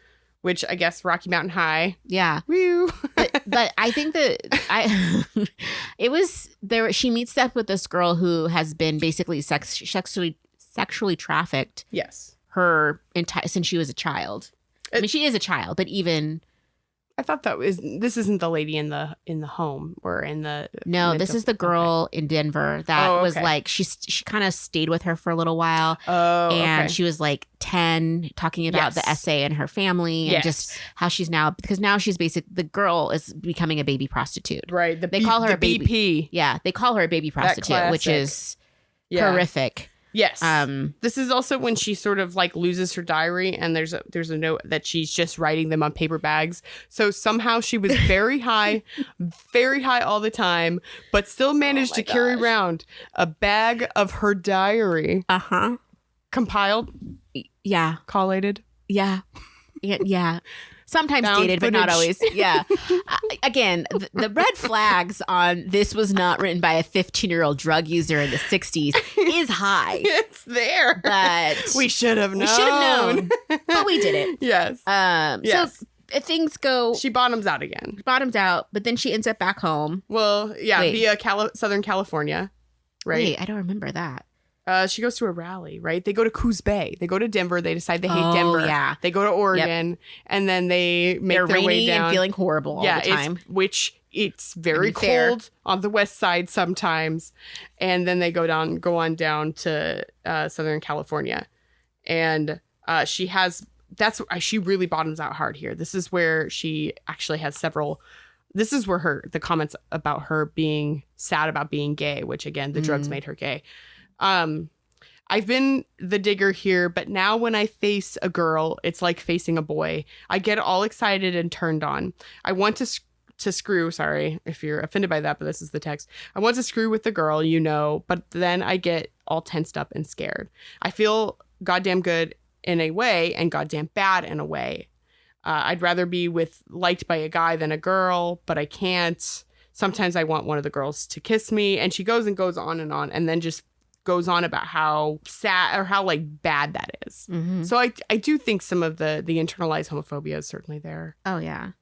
which I guess Rocky Mountain High. Yeah. Woo. but I think that it was there. She meets up with this girl who has been basically sexually trafficked. Yes. Since she was a child. I mean, she is a child, but even I thought this isn't the lady in the home or in the this is the girl in Denver that was like she kind of stayed with her for a little while. And she was like 10, talking about the essay and her family and just how she's now, because now she's the girl is becoming a baby prostitute. Right. They call her a baby. BP. Yeah, they call her a baby prostitute, which is horrific. Yes. This is also when she sort of like loses her diary, and there's a note that she's just writing them on paper bags. So somehow she was very high all the time, but still managed to carry around a bag of her diary. Compiled. Yeah. Collated. Yeah. Yeah. Sometimes Found dated, footage. but not always. Yeah. Again, the red flags on this was not written by a 15-year-old drug user in the 60s is high. It's there. But we should have known. We should have known. But we didn't. Yes. So things go. She bottoms out again. Bottoms out, but then she ends up back home. Well, yeah, via Southern California. Right. Wait, I don't remember that. She goes to a rally, right? They go to Coos Bay. They go to Denver. They decide they hate Denver. Yeah. They go to Oregon, and then they make They're their way rainy down. and feeling horrible all the time. It's very cold on the west side sometimes, and then they go on down to Southern California, and she really bottoms out hard here. This is where she actually has several. This is where the comments about her being sad about being gay, which again the drugs made her gay. I've been the digger here, but now when I face a girl, it's like facing a boy. I get all excited and turned on. I want to screw, sorry if you're offended by that, but this is the text. I want to screw with the girl, but then I get all tensed up and scared. I feel goddamn good in a way and goddamn bad in a way. I'd rather be liked by a guy than a girl, but I can't. Sometimes I want one of the girls to kiss me, and she goes on, and then just goes on about how sad or how like bad that is. Mm-hmm. So I do think some of the internalized homophobia is certainly there. Oh yeah.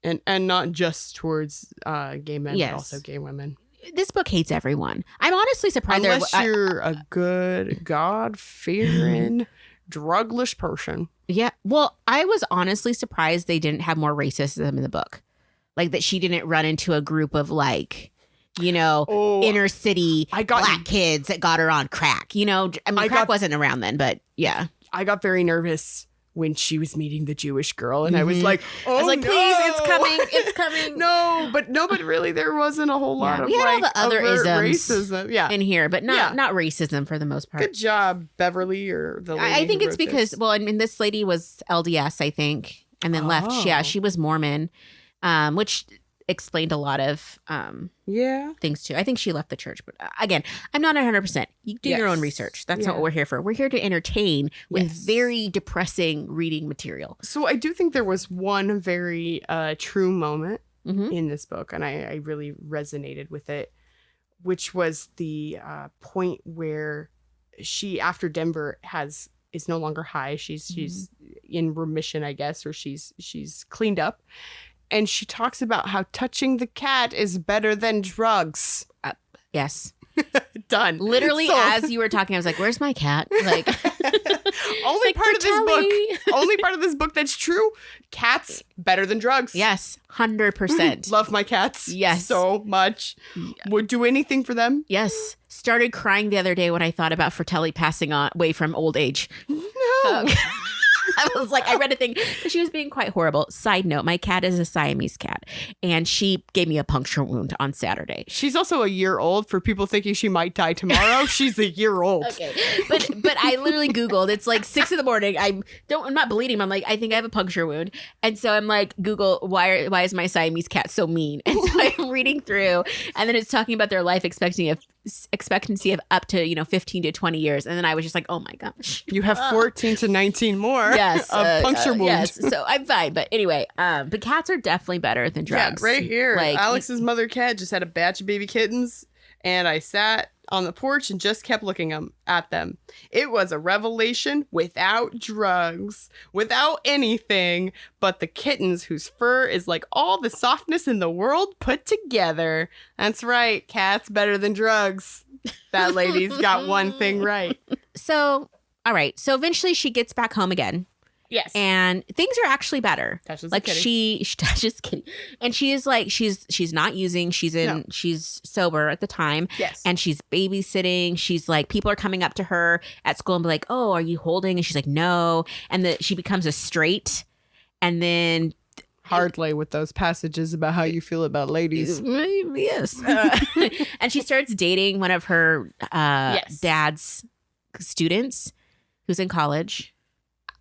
And not just towards gay men, yes. but also gay women. This book hates everyone. I'm honestly surprised. Unless you're a good, God-fearing, drugless person. Yeah. Well, I was honestly surprised they didn't have more racism in the book. Like that she didn't run into a group of like, inner city black kids that got her on crack. Crack wasn't around then, but yeah. I got very nervous when she was meeting the Jewish girl, and I was like, please, it's coming. No, but really there wasn't a whole lot of we had all the other isms racism in here, but not racism for the most part. Good job, Beverly, or the lady I think it's because, this. This lady was LDS, I think, and then left. Yeah, she was Mormon, which explained a lot of things too. I think she left the church, but again, I'm not 100%. You do your own research. That's not what we're here for. We're here to entertain with very depressing reading material. So I do think there was one very true moment in this book, and I really resonated with it, which was the point where she, after Denver, is no longer high. She's in remission, I guess, or she's cleaned up. And she talks about how touching the cat is better than drugs. Yes. Done. Literally, as you were talking, I was like, where's my cat? Like, only part of this book that's true. Cats better than drugs. Yes. 100%. Love my cats. Yes. So much. Would do anything for them. Yes. Started crying the other day when I thought about Fratelli passing away from old age. No. I was like, I read a thing. She was being quite horrible. Side note, my cat is a Siamese cat, and she gave me a puncture wound on Saturday. She's also a year old. For people thinking she might die tomorrow, she's a year old. Okay, but I literally Googled. It's like 6 a.m. I'm not bleeding. I'm like, I think I have a puncture wound, and so I'm like, Google, why is my Siamese cat so mean? And so I'm reading through, and then it's talking about their life expectancy of expectancy of up to 15 to 20 years, and then I was just like, oh my gosh, You have 14 to 19 more yes, of puncture wound. yes. So I'm fine. But anyway, but cats are definitely better than drugs. Yeah, right here. Like, Alex's mother cat just had a batch of baby kittens, and I sat on the porch and just kept looking at them. It was a revelation without drugs, without anything, but the kittens whose fur is like all the softness in the world put together. That's right. Cats better than drugs. That lady's got one thing right. So, all right. So eventually she gets back home again. Yes. And things are actually better. Touches like the kitty. she touches kitty. And she is like, she's not using, she's sober at the time. Yes. And she's babysitting. She's like, people are coming up to her at school and be like, oh, are you holding? And she's like, no. And she becomes a straight. And then Hardly with those passages about how you feel about ladies. yes. And she starts dating one of her dad's students who's in college.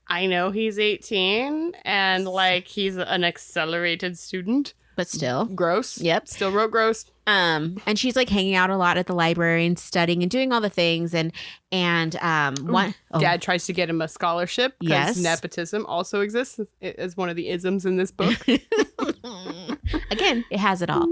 I know he's 18 and like he's an accelerated student. But still. Gross. Yep. Still wrote gross. And she's like hanging out a lot at the library and studying and doing all the things. And Dad tries to get him a scholarship because Yes. nepotism also exists as one of the isms in this book. Again, it has it all.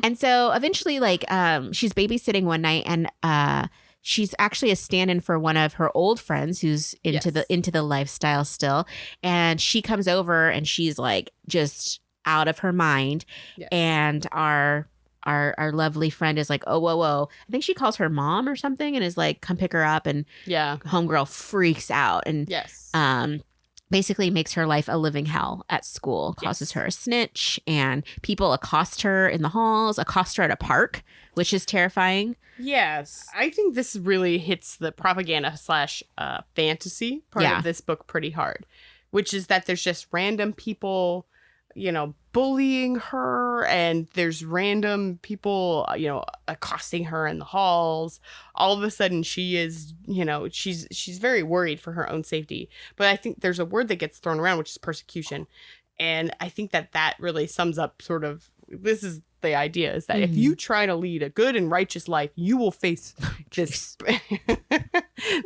And so eventually, like, she's babysitting one night, and she's actually a stand-in for one of her old friends who's into the lifestyle still. And she comes over and she's like just out of her mind. Yes. And our lovely friend is like, oh, whoa. I think she calls her mom or something and is like, come pick her up. And homegirl freaks out and basically makes her life a living hell at school, causes her a snitch, and people accost her in the halls, accost her at a park, which is terrifying. Yes. I think this really hits the propaganda / fantasy part of this book pretty hard, which is that there's just random people, bullying her, and there's random people, accosting her in the halls. All of a sudden she is, she's very worried for her own safety. But I think there's a word that gets thrown around, which is persecution. And I think that really sums up sort of, this is the idea, is that if you try to lead a good and righteous life, you will face this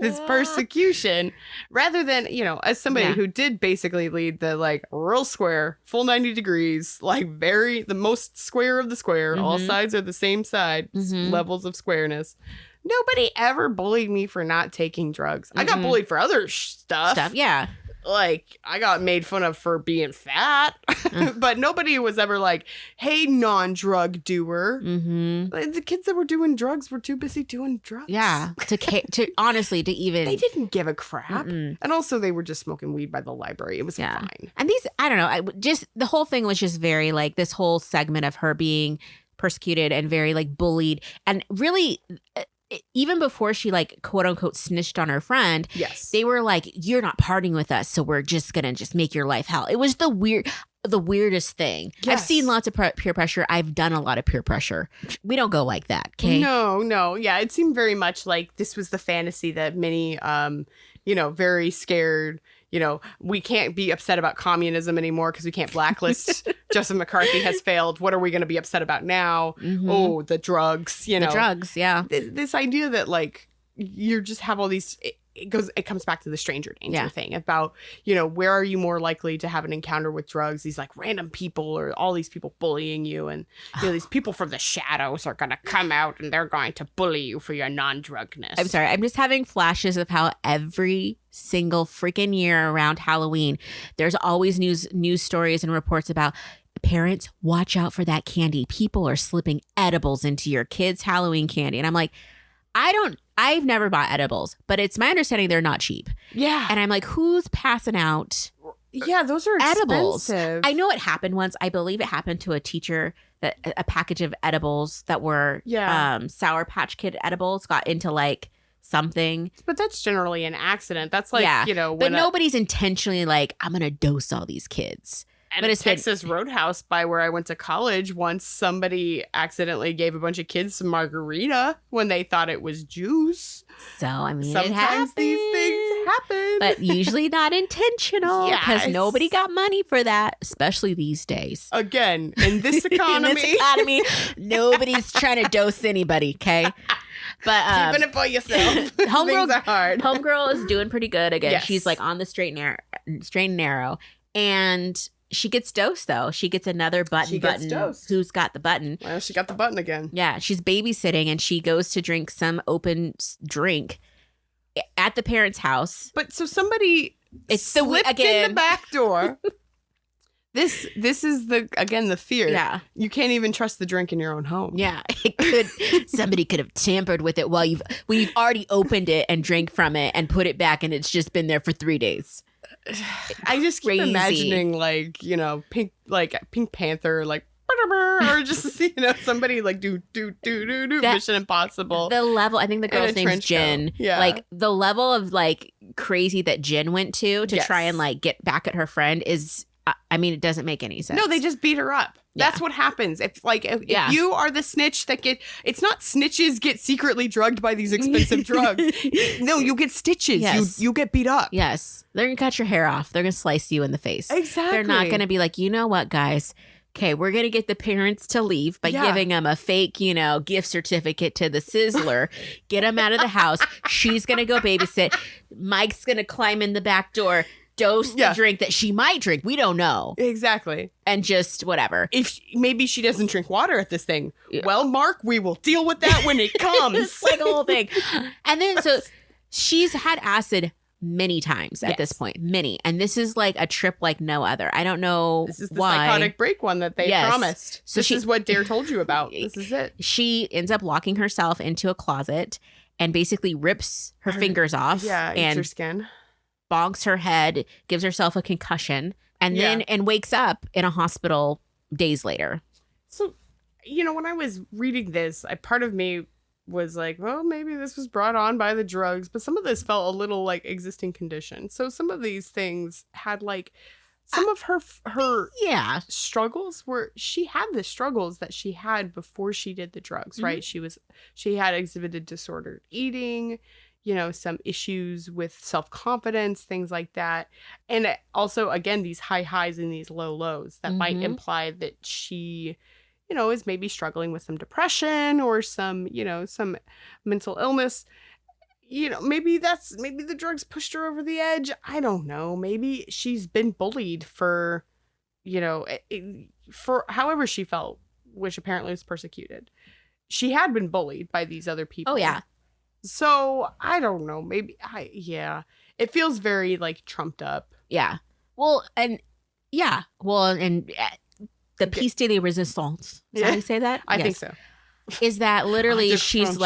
this persecution, rather than, as somebody who did basically lead the like real square, full 90 degrees, like the most square of the square, all sides are the same side, levels of squareness. Nobody ever bullied me for not taking drugs. I got bullied for other stuff. Yeah. Like, I got made fun of for being fat, but nobody was ever like, hey, non-drug doer. The kids that were doing drugs were too busy doing drugs. Yeah. To honestly, to even. They didn't give a crap. And also, they were just smoking weed by the library. It was fine. And these, I don't know, the whole thing was just very like this whole segment of her being persecuted and very like bullied. And really, even before she like quote unquote snitched on her friend, they were like, you're not partying with us, so we're just gonna make your life hell. It was the weirdest thing. I've seen lots of peer pressure. I've done a lot of peer pressure. We don't go like that, okay? No. Yeah, it seemed very much like this was the fantasy that many very scared, we can't be upset about communism anymore because we can't blacklist. Joseph McCarthy has failed. What are we going to be upset about now? Oh, the drugs, The drugs, yeah. This idea that like you just have all these, it comes back to the stranger danger thing about, where are you more likely to have an encounter with drugs? These like random people or all these people bullying you, and these people from the shadows are going to come out and they're going to bully you for your non-drugness. I'm sorry. I'm just having flashes of how every single freaking year around Halloween, there's always news stories and reports about parents, watch out for that candy. People are slipping edibles into your kids' Halloween candy. And I'm like, I've never bought edibles, but it's my understanding they're not cheap. Yeah. And I'm like, who's passing out those are edibles? expensive. I know it happened once. I believe it happened to a teacher that a package of edibles that were Sour Patch Kid edibles got into like something. But that's generally an accident. That's like, but nobody's intentionally like, I'm going to dose all these kids. But it's Texas Roadhouse by where I went to college, once somebody accidentally gave a bunch of kids some margarita when they thought it was juice. So, I mean, sometimes these things happen. But usually not intentional because nobody got money for that, especially these days. Again, in this economy. Nobody's trying to dose anybody, okay? But keeping it for yourself. Homegirl, Things are hard. Homegirl is doing pretty good again. Yes. She's like on the straight and narrow. And she gets dosed though. She gets another button. Dosed. Who's got the button? Well, she got the button again. Yeah, she's babysitting and she goes to drink some open drink at the parents' house. But so somebody slipped in the back door. This is the fear. Yeah. You can't even trust the drink in your own home. Yeah. Somebody could have tampered with it when you've already opened it and drank from it and put it back and it's just been there for 3 days. I just keep imagining Pink Panther, or just somebody do Mission Impossible. The level, I think the girl's name's Jen. Yeah. Like the level of crazy that Jen went to Yes. try and get back at her friend is, I mean, it doesn't make any sense. No, they just beat her up. Yeah. That's what happens. If you are the snitch it's not snitches get secretly drugged by these expensive drugs. No, you get stitches. Yes. You get beat up. Yes. They're going to cut your hair off. They're going to slice you in the face. Exactly. They're not going to be like, you know what, guys? Okay, we're going to get the parents to leave by giving them a fake, gift certificate to the Sizzler. Get them out of the house. She's going to go babysit. Mike's going to climb in the back door, dose the drink that she might drink. We don't know. Exactly. And just whatever. If maybe she doesn't drink water at this thing. Yeah. Well, Mark, we will deal with that when it comes. It's like a whole thing. And then so she's had acid many times at this point. Many. And this is a trip like no other. I don't know This is the why. psychotic break one that they promised. So this is what Dare told you about. This is it. She ends up locking herself into a closet and basically rips her fingers off. Yeah, and eats her skin. Bonks her head, gives herself a concussion, and then wakes up in a hospital days later. So, when I was reading this, part of me was like, well, maybe this was brought on by the drugs, but some of this felt a little like existing condition. So some of these things had some of her struggles were, she had the struggles that she had before she did the drugs, right? Mm-hmm. She had exhibited disordered eating, some issues with self-confidence, things like that. And also, again, these high highs and these low lows that might imply that she, is maybe struggling with some depression or some mental illness. Maybe the drugs pushed her over the edge. I don't know. Maybe she's been bullied for however she felt, which apparently was persecuted. She had been bullied by these other people. Oh, yeah. So I don't know. Maybe it feels very trumped up. Yeah. Well, and the piece de la resistance. Is that how you say that? I think so. Is that literally she's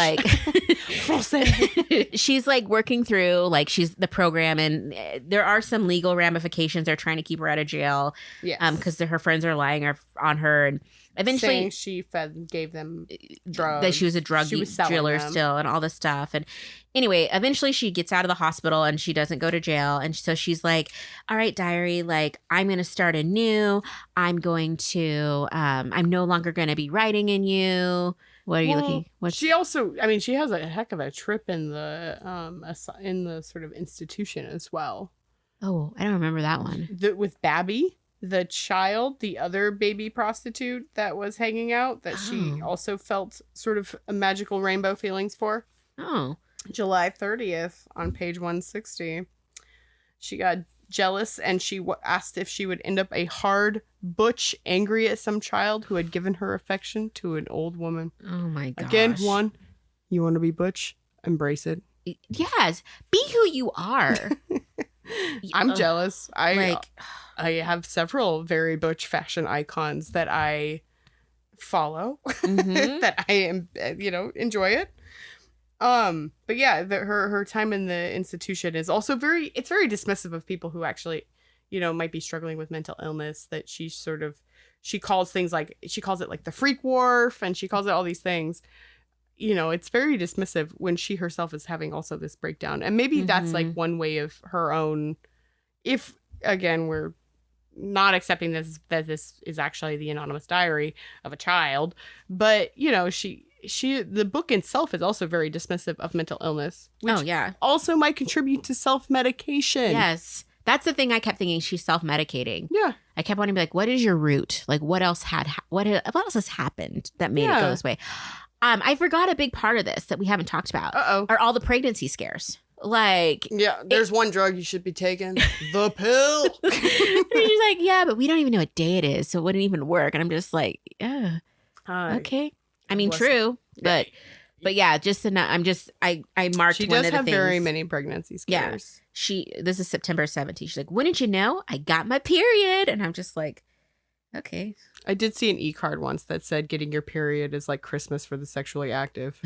she's working through she's the program, and there are some legal ramifications. They're trying to keep her out of jail. Yes. Because her friends are lying on her, and eventually saying she gave them drugs, that she was a drug dealer still, and all this stuff. And anyway, eventually she gets out of the hospital and she doesn't go to jail. And so she's like, all right, diary, I'm going to start anew. I'm going to, I'm no longer going to be writing in you. What are you looking? She also, she has a heck of a trip in the sort of institution as well. Oh, I don't remember that one. With Babby, the child, the other baby prostitute that was hanging out, that she also felt sort of a magical rainbow feelings for. Oh. July 30th on page 160. She got jealous and she asked if she would end up a hard butch, angry at some child who had given her affection to an old woman. Oh my gosh. Again, you want to be butch? Embrace it. Yes. Be who you are. I'm jealous. I have several very butch fashion icons that I follow, that I am, enjoy it. But yeah, her time in the institution is also very dismissive of people who actually, might be struggling with mental illness, that she calls things she calls it the freak wharf, and she calls it all these things. It's very dismissive when she herself is having also this breakdown. And maybe that's one way of her own, if again, we're not accepting that this is actually the anonymous diary of a child, but the book itself is also very dismissive of mental illness, which also might contribute to self-medication. Yes. That's the thing I kept thinking. She's self-medicating. Yeah. I kept wanting to be what is your root? What else has happened that made it go this way? I forgot a big part of this that we haven't talked about. Are all the pregnancy scares. Like, yeah, there's one drug you should be taking, the pill. And she's like, yeah, but we don't even know what day it is, so it wouldn't even work. And I'm just like, yeah, okay. I mean, true, but yeah, just I marked she one of the things. She does have very many pregnancy scares. Yeah, this is September 17th. She's like, wouldn't you know? I got my period, and I'm just like, okay. I did see an e-card once that said getting your period is like Christmas for the sexually active.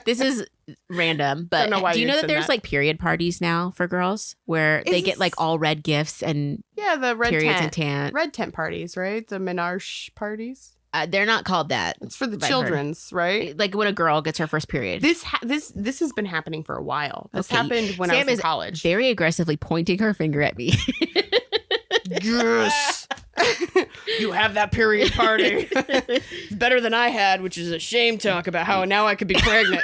This is random, but do you know that there's like period parties now for girls where they get like all red gifts and the red periods tent. and tan. Red tent parties, right? The menage parties. They're not called that. It's for the children's, right? Like when a girl gets her first period. This has been happening for a while. This happened when Sam I was in college. Very aggressively pointing her finger at me. Yes. You have that period party. It's better than I had, which is a shame talk about how now I could be pregnant.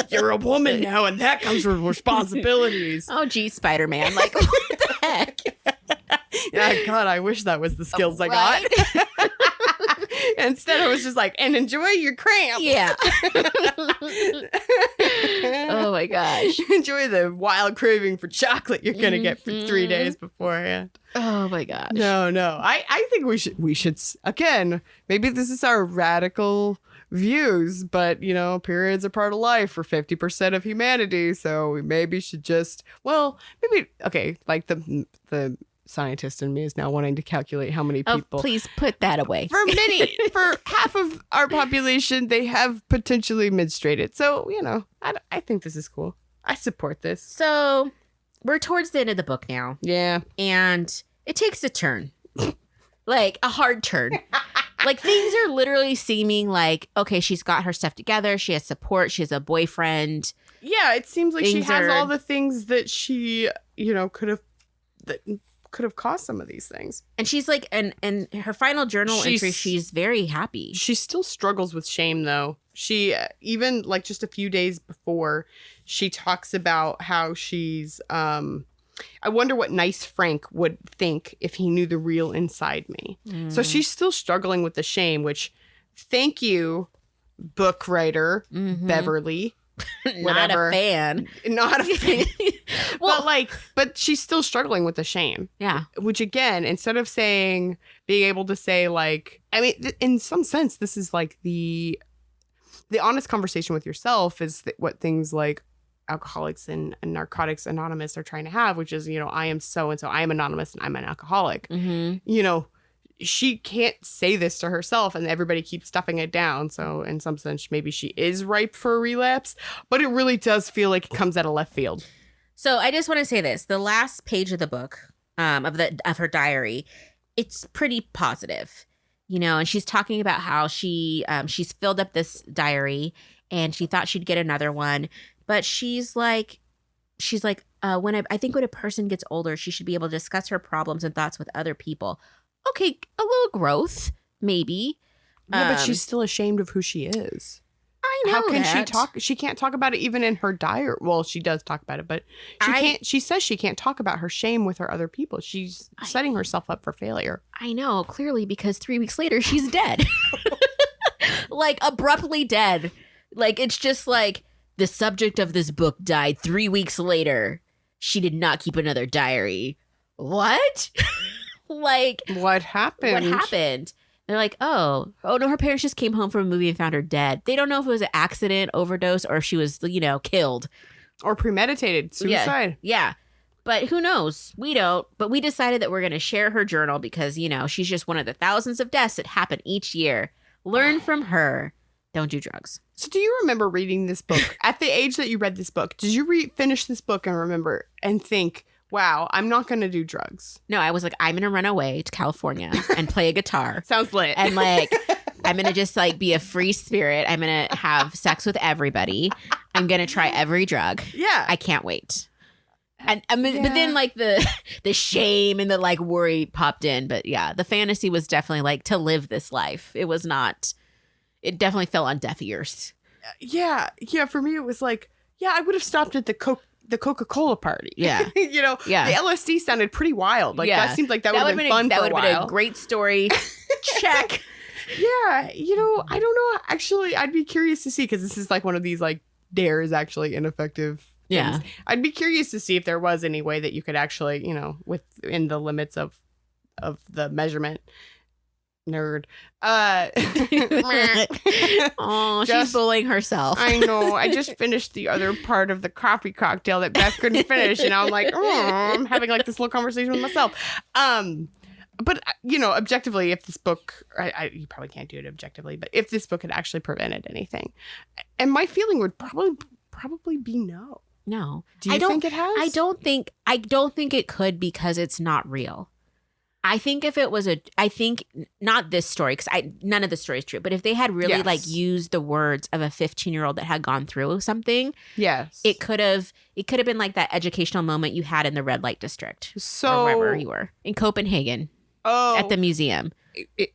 You're a woman now, and that comes with responsibilities. Oh, geez, Spider-Man. Like, what the heck? Yeah, God, I wish that was the skills I got. Instead, I was just like, and enjoy your cramp. Yeah. Oh, my gosh. Enjoy the wild craving for chocolate you're going to get for 3 days beforehand. Oh, my gosh. No. I think we should, again, maybe this is our radical views, but, you know, periods are part of life for 50% of humanity. So we maybe should just, like the scientist in me is now wanting to calculate how many people. Oh, please put that away. For half of our population, they have potentially menstruated. So, you know, I think this is cool. I support this. So we're towards the end of the book now. Yeah. And it takes a turn. Like a hard turn. Like things are literally seeming like, okay, she's got her stuff together. She has support. She has a boyfriend. Yeah, it seems like she has all the things that she, you know, could have caused some of these things. And she's like, and her final journal entry, she's very happy. She still struggles with shame, though. She, even like just a few days before, she talks about how she's, I wonder what nice Frank would think if he knew the real inside me. So she's still struggling with the shame, which, thank you, book writer, Beverly. Not a fan. Well, but she's still struggling with the shame. Yeah. Which again, instead of being able to say like, I mean, in some sense, this is like the honest conversation with yourself is what things like Alcoholics and Narcotics Anonymous are trying to have, which is, you know, I am so and so, I am anonymous and I'm an alcoholic. You know, she can't say this to herself and everybody keeps stuffing it down. So in some sense, maybe she is ripe for a relapse, but it really does feel like it comes out of left field. So I just want to say this, the last page of the book, of her diary, it's pretty positive, you know, and she's talking about how she's filled up this diary and she thought she'd get another one, but she's like, when I think when a person gets older, she should be able to discuss her problems and thoughts with other people. Okay, a little growth, maybe. Yeah, but she's still ashamed of who she is. I know. How can that. she talk? She can't talk about it even in her diary. Well, she does talk about it, but she can't. She says she can't talk about her shame with her other people. She's setting herself up for failure. I know, clearly, because 3 weeks later, she's dead. Like, abruptly dead. Like, it's just like, the subject of this book died 3 weeks later. She did not keep another diary. What? Like, what happened? They're like, oh no, her parents just came home from a movie and found her dead. They don't know if it was an accident, overdose, or if she was, you know, killed. Or premeditated suicide. Yeah. But who knows? We don't. But we decided that we're going to share her journal because, you know, she's just one of the thousands of deaths that happen each year. Learn from her. Don't do drugs. So do you remember reading this book? At the age that you read this book, did you finish this book and remember and think, wow, I'm not going to do drugs? No, I was like, I'm going to run away to California and play a guitar. Sounds lit. And like, I'm going to just like be a free spirit. I'm going to have sex with everybody. I'm going to try every drug. Yeah. I can't wait. And I mean, but then like the shame and the like worry popped in. But yeah, the fantasy was definitely like to live this life. It was not, it definitely fell on deaf ears. Yeah. Yeah. For me, it was like, yeah, I would have stopped at the Coca-Cola party. Yeah. You know, the LSD sounded pretty wild. Like that seemed like that would have been fun for a while. That would have been a great story. Check. Yeah, I don't know. Actually, I'd be curious to see, because this is like one of these like dare is actually ineffective things. Yeah. I'd be curious to see if there was any way that you could actually, within the limits of the measurement. Nerd. Oh, she's bullying herself. I know. I just finished the other part of the coffee cocktail that Beth couldn't finish, and I'm like, I'm having like this little conversation with myself. But objectively, if this book, you probably can't do it objectively, but if this book had actually prevented anything, and my feeling would probably be no. No. Do you think it has? I don't think it could, because it's not real. I think if it was not this story, because none of the story is true, but if they had really like used the words of a 15-year-old that had gone through something, yes, it could have been like that educational moment you had in the red light district, so or wherever you were in Copenhagen, at the museum.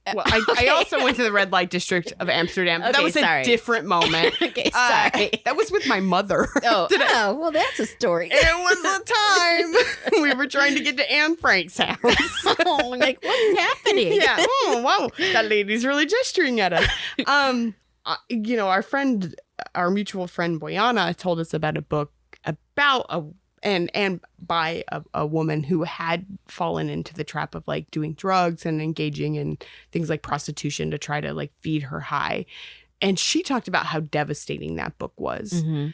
I also went to the red light district of Amsterdam. But that was a different moment. Okay, sorry. That was with my mother. Well, that's a story. It was a time we were trying to get to Anne Frank's house. Oh, like, what's happening? Yeah. Oh, wow. That lady's really gesturing at us. Our mutual friend Boyana told us about a book about by a woman who had fallen into the trap of like doing drugs and engaging in things like prostitution to try to like feed her high. And she talked about how devastating that book was. Mm-hmm.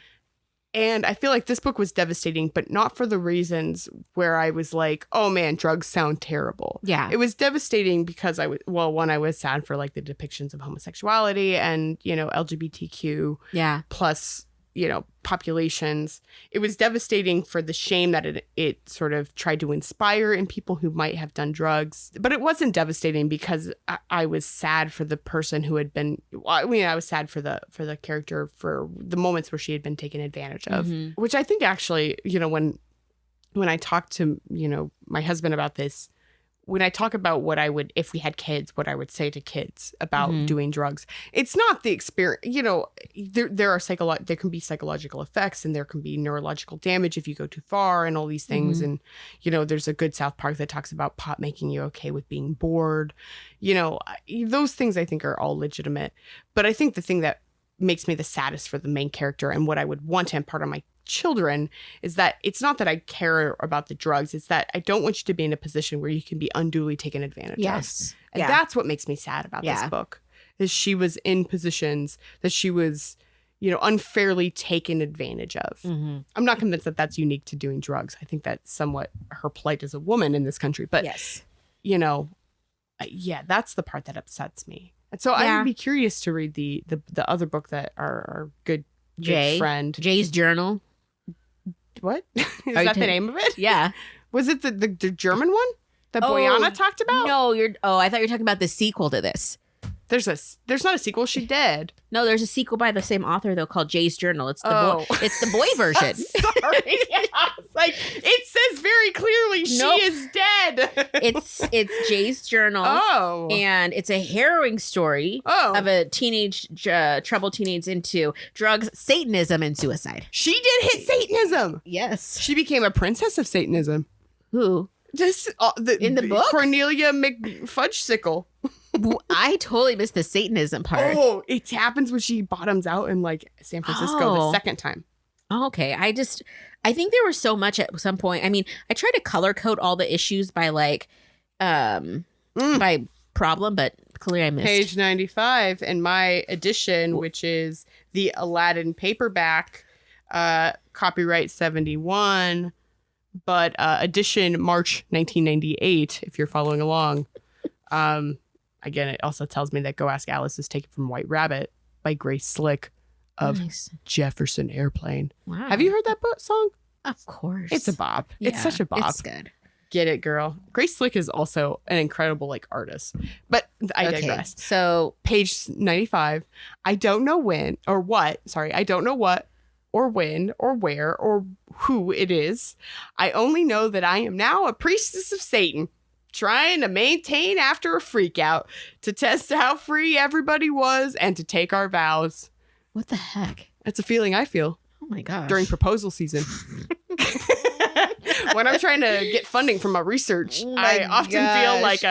And I feel like this book was devastating, but not for the reasons where I was like, oh man, drugs sound terrible. Yeah. It was devastating because I was sad for like the depictions of homosexuality and, LGBTQ plus, populations. It was devastating for the shame that it sort of tried to inspire in people who might have done drugs. But it wasn't devastating because I was sad for the person who had been, I was sad for the character for the moments where she had been taken advantage of, which I think actually, when I talked to, my husband about this, when I talk about what I would, if we had kids, what I would say to kids about doing drugs, it's not the experience, there can be psychological effects and there can be neurological damage if you go too far and all these things. And, there's a good South Park that talks about pot making you okay with being bored. Those things I think are all legitimate. But I think the thing that makes me the saddest for the main character and what I would want to impart on my children is that it's not that I care about the drugs, it's that I don't want you to be in a position where you can be unduly taken advantage of. And that's what makes me sad about this book, is she was in positions that she was, unfairly taken advantage of. I'm not convinced that that's unique to doing drugs. I think that's somewhat her plight as a woman in this country. But, that's the part that upsets me. And so I would be curious to read the other book that our good friend. Jay's Journal. What? Is that the name of it? Yeah. Was it the German one that Boyana talked about? No, I thought you were talking about the sequel to this. There's not a sequel. She did. No, there's a sequel by the same author though called Jay's Journal. It's the boy version. Sorry. It's like it says very clearly she is dead. It's Jay's Journal. Oh. And it's a harrowing story of a troubled teenage into drugs, Satanism, and suicide. She did hit Satanism. Yes. She became a princess of Satanism. Who? In the book? Cornelia McFudgesicle. I totally missed the Satanism part. Oh, it happens when she bottoms out in like San Francisco the second time. Oh, okay. I think there was so much at some point. I mean, I tried to color code all the issues by like by problem, but clearly I missed. Page 95 in my edition, which is the Aladdin paperback, copyright 71, but edition March 1998, if you're following along. Again, it also tells me that Go Ask Alice is taken from White Rabbit by Grace Slick of Jefferson Airplane. Wow. Have you heard that song? Of course. It's a bop. Yeah, it's such a bop. It's good. Get it, girl. Grace Slick is also an incredible like artist. But I digress. So page 95. I don't know when or what. Sorry, I don't know what or when or where or who it is. I only know that I am now a priestess of Satan, trying to maintain after a freak out, to test how free everybody was and to take our vows. What the heck? That's a feeling I feel. Oh my gosh. During proposal season. When I'm trying to get funding from my research, I often feel like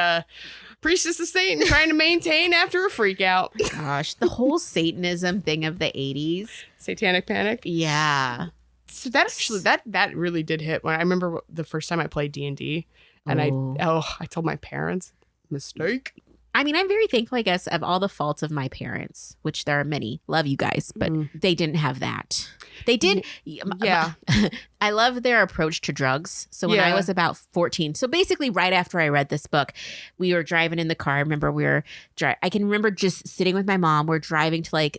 Priestess of Satan trying to maintain after a freak out. Gosh, the whole Satanism thing of the 80s. Satanic Panic. Yeah. So that actually, that really did hit. When I remember the first time I played D&D, and I told my parents, mistake. I mean, I'm very thankful, I guess, of all the faults of my parents, which there are many. Love you guys, but they didn't have that. They did. Yeah. I love their approach to drugs. So when I was about 14, so basically right after I read this book, we were driving in the car. I remember I can remember just sitting with my mom. We're driving to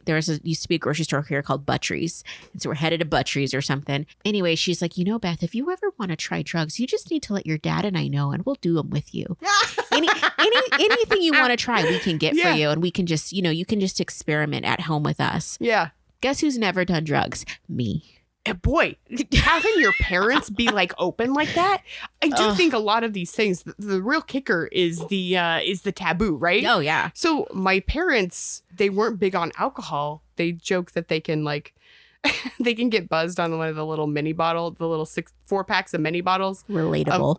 used to be a grocery store here called Buttrey's. And so we're headed to Buttrey's or something. Anyway, she's like, Beth, if you ever want to try drugs, you just need to let your dad and I know, and we'll do them with you. Anything you want to try, we can get for you. And we can just, you can just experiment at home with us. Yeah. Guess who's never done drugs? Me. Boy, having your parents be like open like that, I do think a lot of these things, the real kicker is the taboo, right? Oh, yeah. So my parents, they weren't big on alcohol. They joke that they can they can get buzzed on one of the little mini bottles, the little 4-packs of mini bottles. Relatable.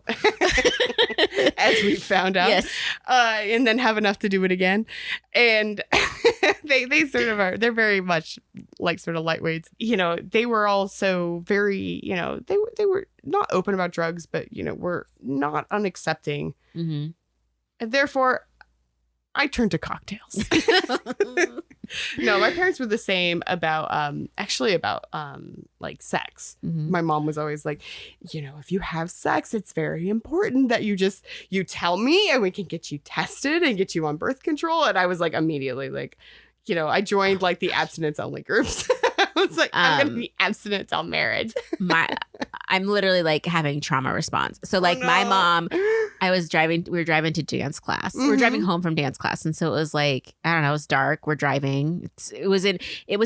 As we found out. Yes. And then have enough to do it again. And they sort of are, they're very much like sort of lightweights. They were also very, they were not open about drugs, but, were not unaccepting. Mm-hmm. And therefore, I turned to cocktails. No, my parents were the same about like sex. Mm-hmm. My mom was always like, if you have sex, it's very important that you tell me and we can get you tested and get you on birth control. And I was like, immediately like, I joined like the abstinence only groups. I was like, I'm going to be abstinent till marriage. I'm literally like having trauma response. So like my mom, we were driving to dance class. Mm-hmm. We were driving home from dance class. And so it was like, I don't know, it was dark. We're driving. It was in so it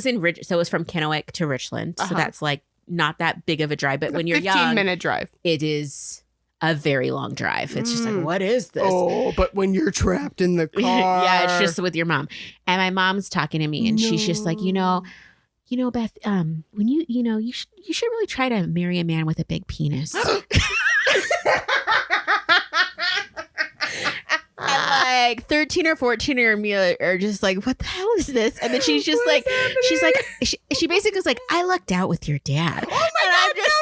was from Kennewick to Richland. So that's like not that big of a drive. But when you're young, 15-minute drive. It is a very long drive. It's just like, what is this? Oh, but when you're trapped in the car. Yeah, it's just with your mom. And my mom's talking to me and she's just like, Beth, when you should really try to marry a man with a big penis. And like 13 or 14 or me are just like, what the hell is this? And then she's just like, she basically was like, I lucked out with your dad. Oh my God, I'm just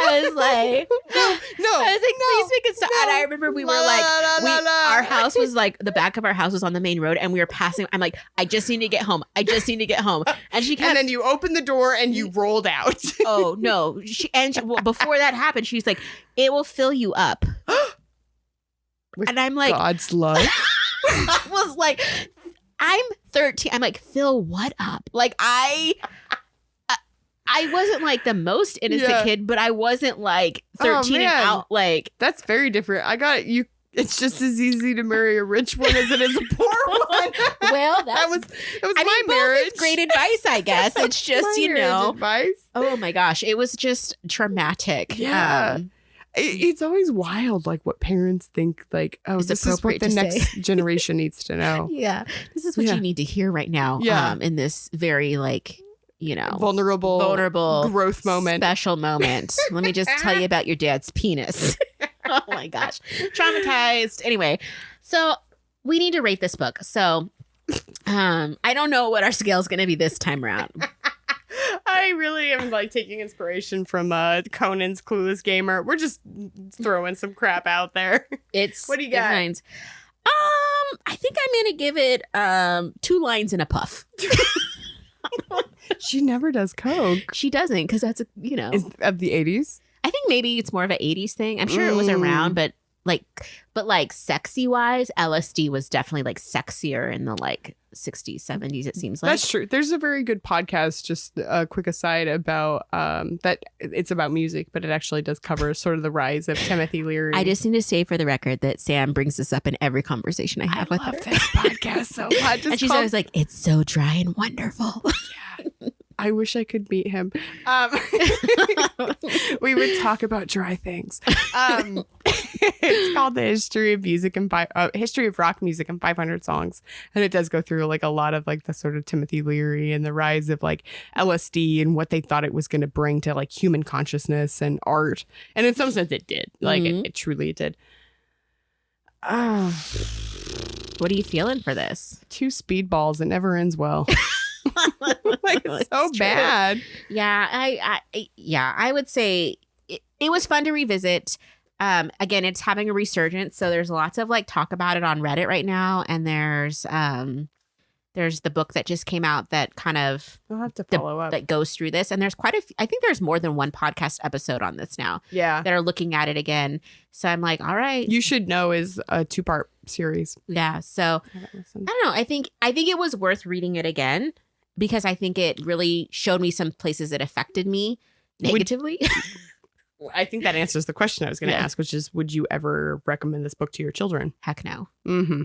I was like, no. I was like, please make it stop. And I remember we were like, our house was like, the back of our house was on the main road and we were passing. I'm like, I just need to get home. And she kept. And then you opened the door and you rolled out. Oh, no. Before that happened, she's like, it will fill you up. And I'm like, God's love. I was like, I'm 13. I'm like, fill what up? Like I wasn't like the most innocent kid, but I wasn't like 13 and out. Like that's very different. I got you. It's just as easy to marry a rich one as it is a poor one. Well, that was my marriage. Both is great advice, I guess. It's just advice. Oh my gosh, it was just traumatic. Yeah. It's always wild, like what parents think, like, oh, this is what the next generation needs to know. Yeah, this is what you need to hear right now. Yeah. In this very vulnerable growth moment, special moment. Let me just tell you about your dad's penis. Oh my gosh, traumatized. Anyway, so we need to rate this book. So, I don't know what our scale is going to be this time around. I really am like taking inspiration from Conan's Clueless Gamer. We're just throwing some crap out there. What do you got? I think I'm gonna give it 2 lines and a puff. She never does coke. She doesn't, because that's Is of the 80s. I think maybe it's more of an 80s thing. I'm sure it was around, but sexy wise, LSD was definitely like sexier in the like 60s, 70s, it seems like. That's true. There's a very good podcast, just a quick aside, about that it's about music, but it actually does cover sort of the rise of Timothy Leary. I just need to say for the record that Sam brings this up in every conversation I have with her. I love this podcast so much. And she's always like, it's so dry and wonderful. Yeah. I wish I could meet him. We would talk about dry things. It's called the History of Rock Music and 500 Songs, and it does go through like a lot of like the sort of Timothy Leary and the rise of like LSD and what they thought it was going to bring to like human consciousness and art. And in some sense, it did. Like it truly did. What are you feeling for this? 2 speedballs. It never ends well. Like, it's so True. bad. Yeah, I would say it was fun to revisit. Again, it's having a resurgence, so there's lots of like talk about it on Reddit right now, and there's the book that just came out that kind of I'll have to follow up. that goes through this, and there's quite a few, I think there's more than one podcast episode on this now Yeah. that are looking at it again. So I'm like, all right, You Should Know is a 2-part series. yeah. So I haven't listened. I don't know. I think it was worth reading it again because I think it really showed me some places that affected me negatively. I think that answers the question I was going to Yeah. ask, which is, would you ever recommend this book to your children? Heck no. Mm-hmm.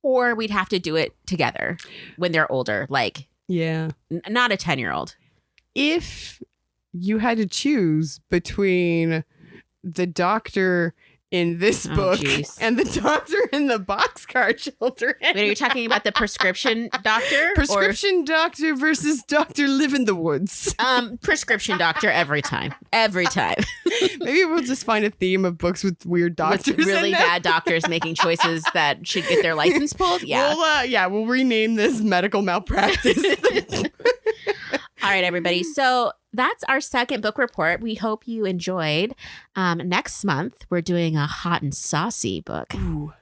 Or we'd have to do it together when they're older, like Yeah. not a 10-year-old. If you had to choose between the doctor in this Oh, book geez. and the doctor in the Boxcar Children. Wait, are you talking about the prescription doctor? Prescription doctor versus Doctor Live in the Woods. Or, prescription doctor every time. Every time. Maybe we'll just find a theme of books with weird doctors. With really in them. bad doctors making choices that should get their license pulled. Yeah. We'll rename this medical malpractice. All right, everybody. So that's our second book report. We hope you enjoyed. Next month, we're doing a hot and saucy book, Ooh.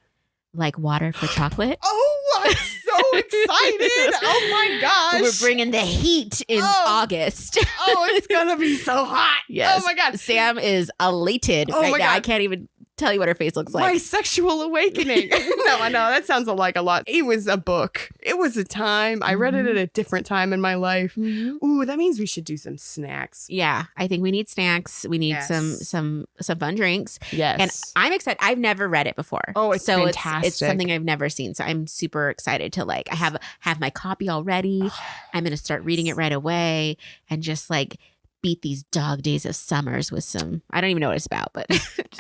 like Water for Chocolate. Oh, I'm so excited. Oh my gosh. We're bringing the heat in August. Oh, it's going to be so hot. Yes. Oh my God. Sam is elated Oh right my now. I God. can't even tell you what her face looks My like. sexual awakening. No, I know. That sounds like a lot. It was a book. It was a time. I read it at a different time in my life. Mhm. Ooh, that means we should do some snacks. Yeah, I think we need snacks. We need Yes. some fun drinks. Yes. And I'm excited. I've never read it before. Oh, it's so fantastic. It's something I've never seen. So I'm super excited to like. I have my copy already. I'm gonna start reading it right away and just like beat these dog days of summers with some. I don't even know what it's about, but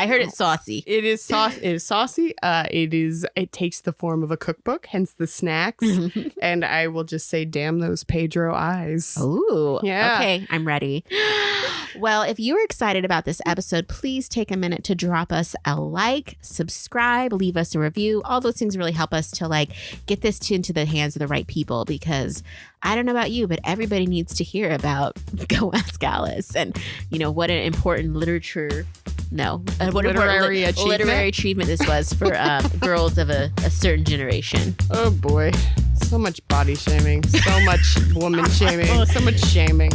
I heard it's saucy. It is saucy. It is saucy. It takes the form of a cookbook, hence the snacks. And I will just say, damn those Pedro eyes. Ooh, Yeah. Okay, I'm ready. Well, if you were excited about this episode, please take a minute to drop us a like, subscribe, leave us a review. All those things really help us to like get this into the hands of the right people because I don't know about you, but everybody needs to hear about Go Ask Alice and what an important literary achievement this was for girls of a certain generation. Oh boy. So much body shaming. So much woman shaming. So much shaming.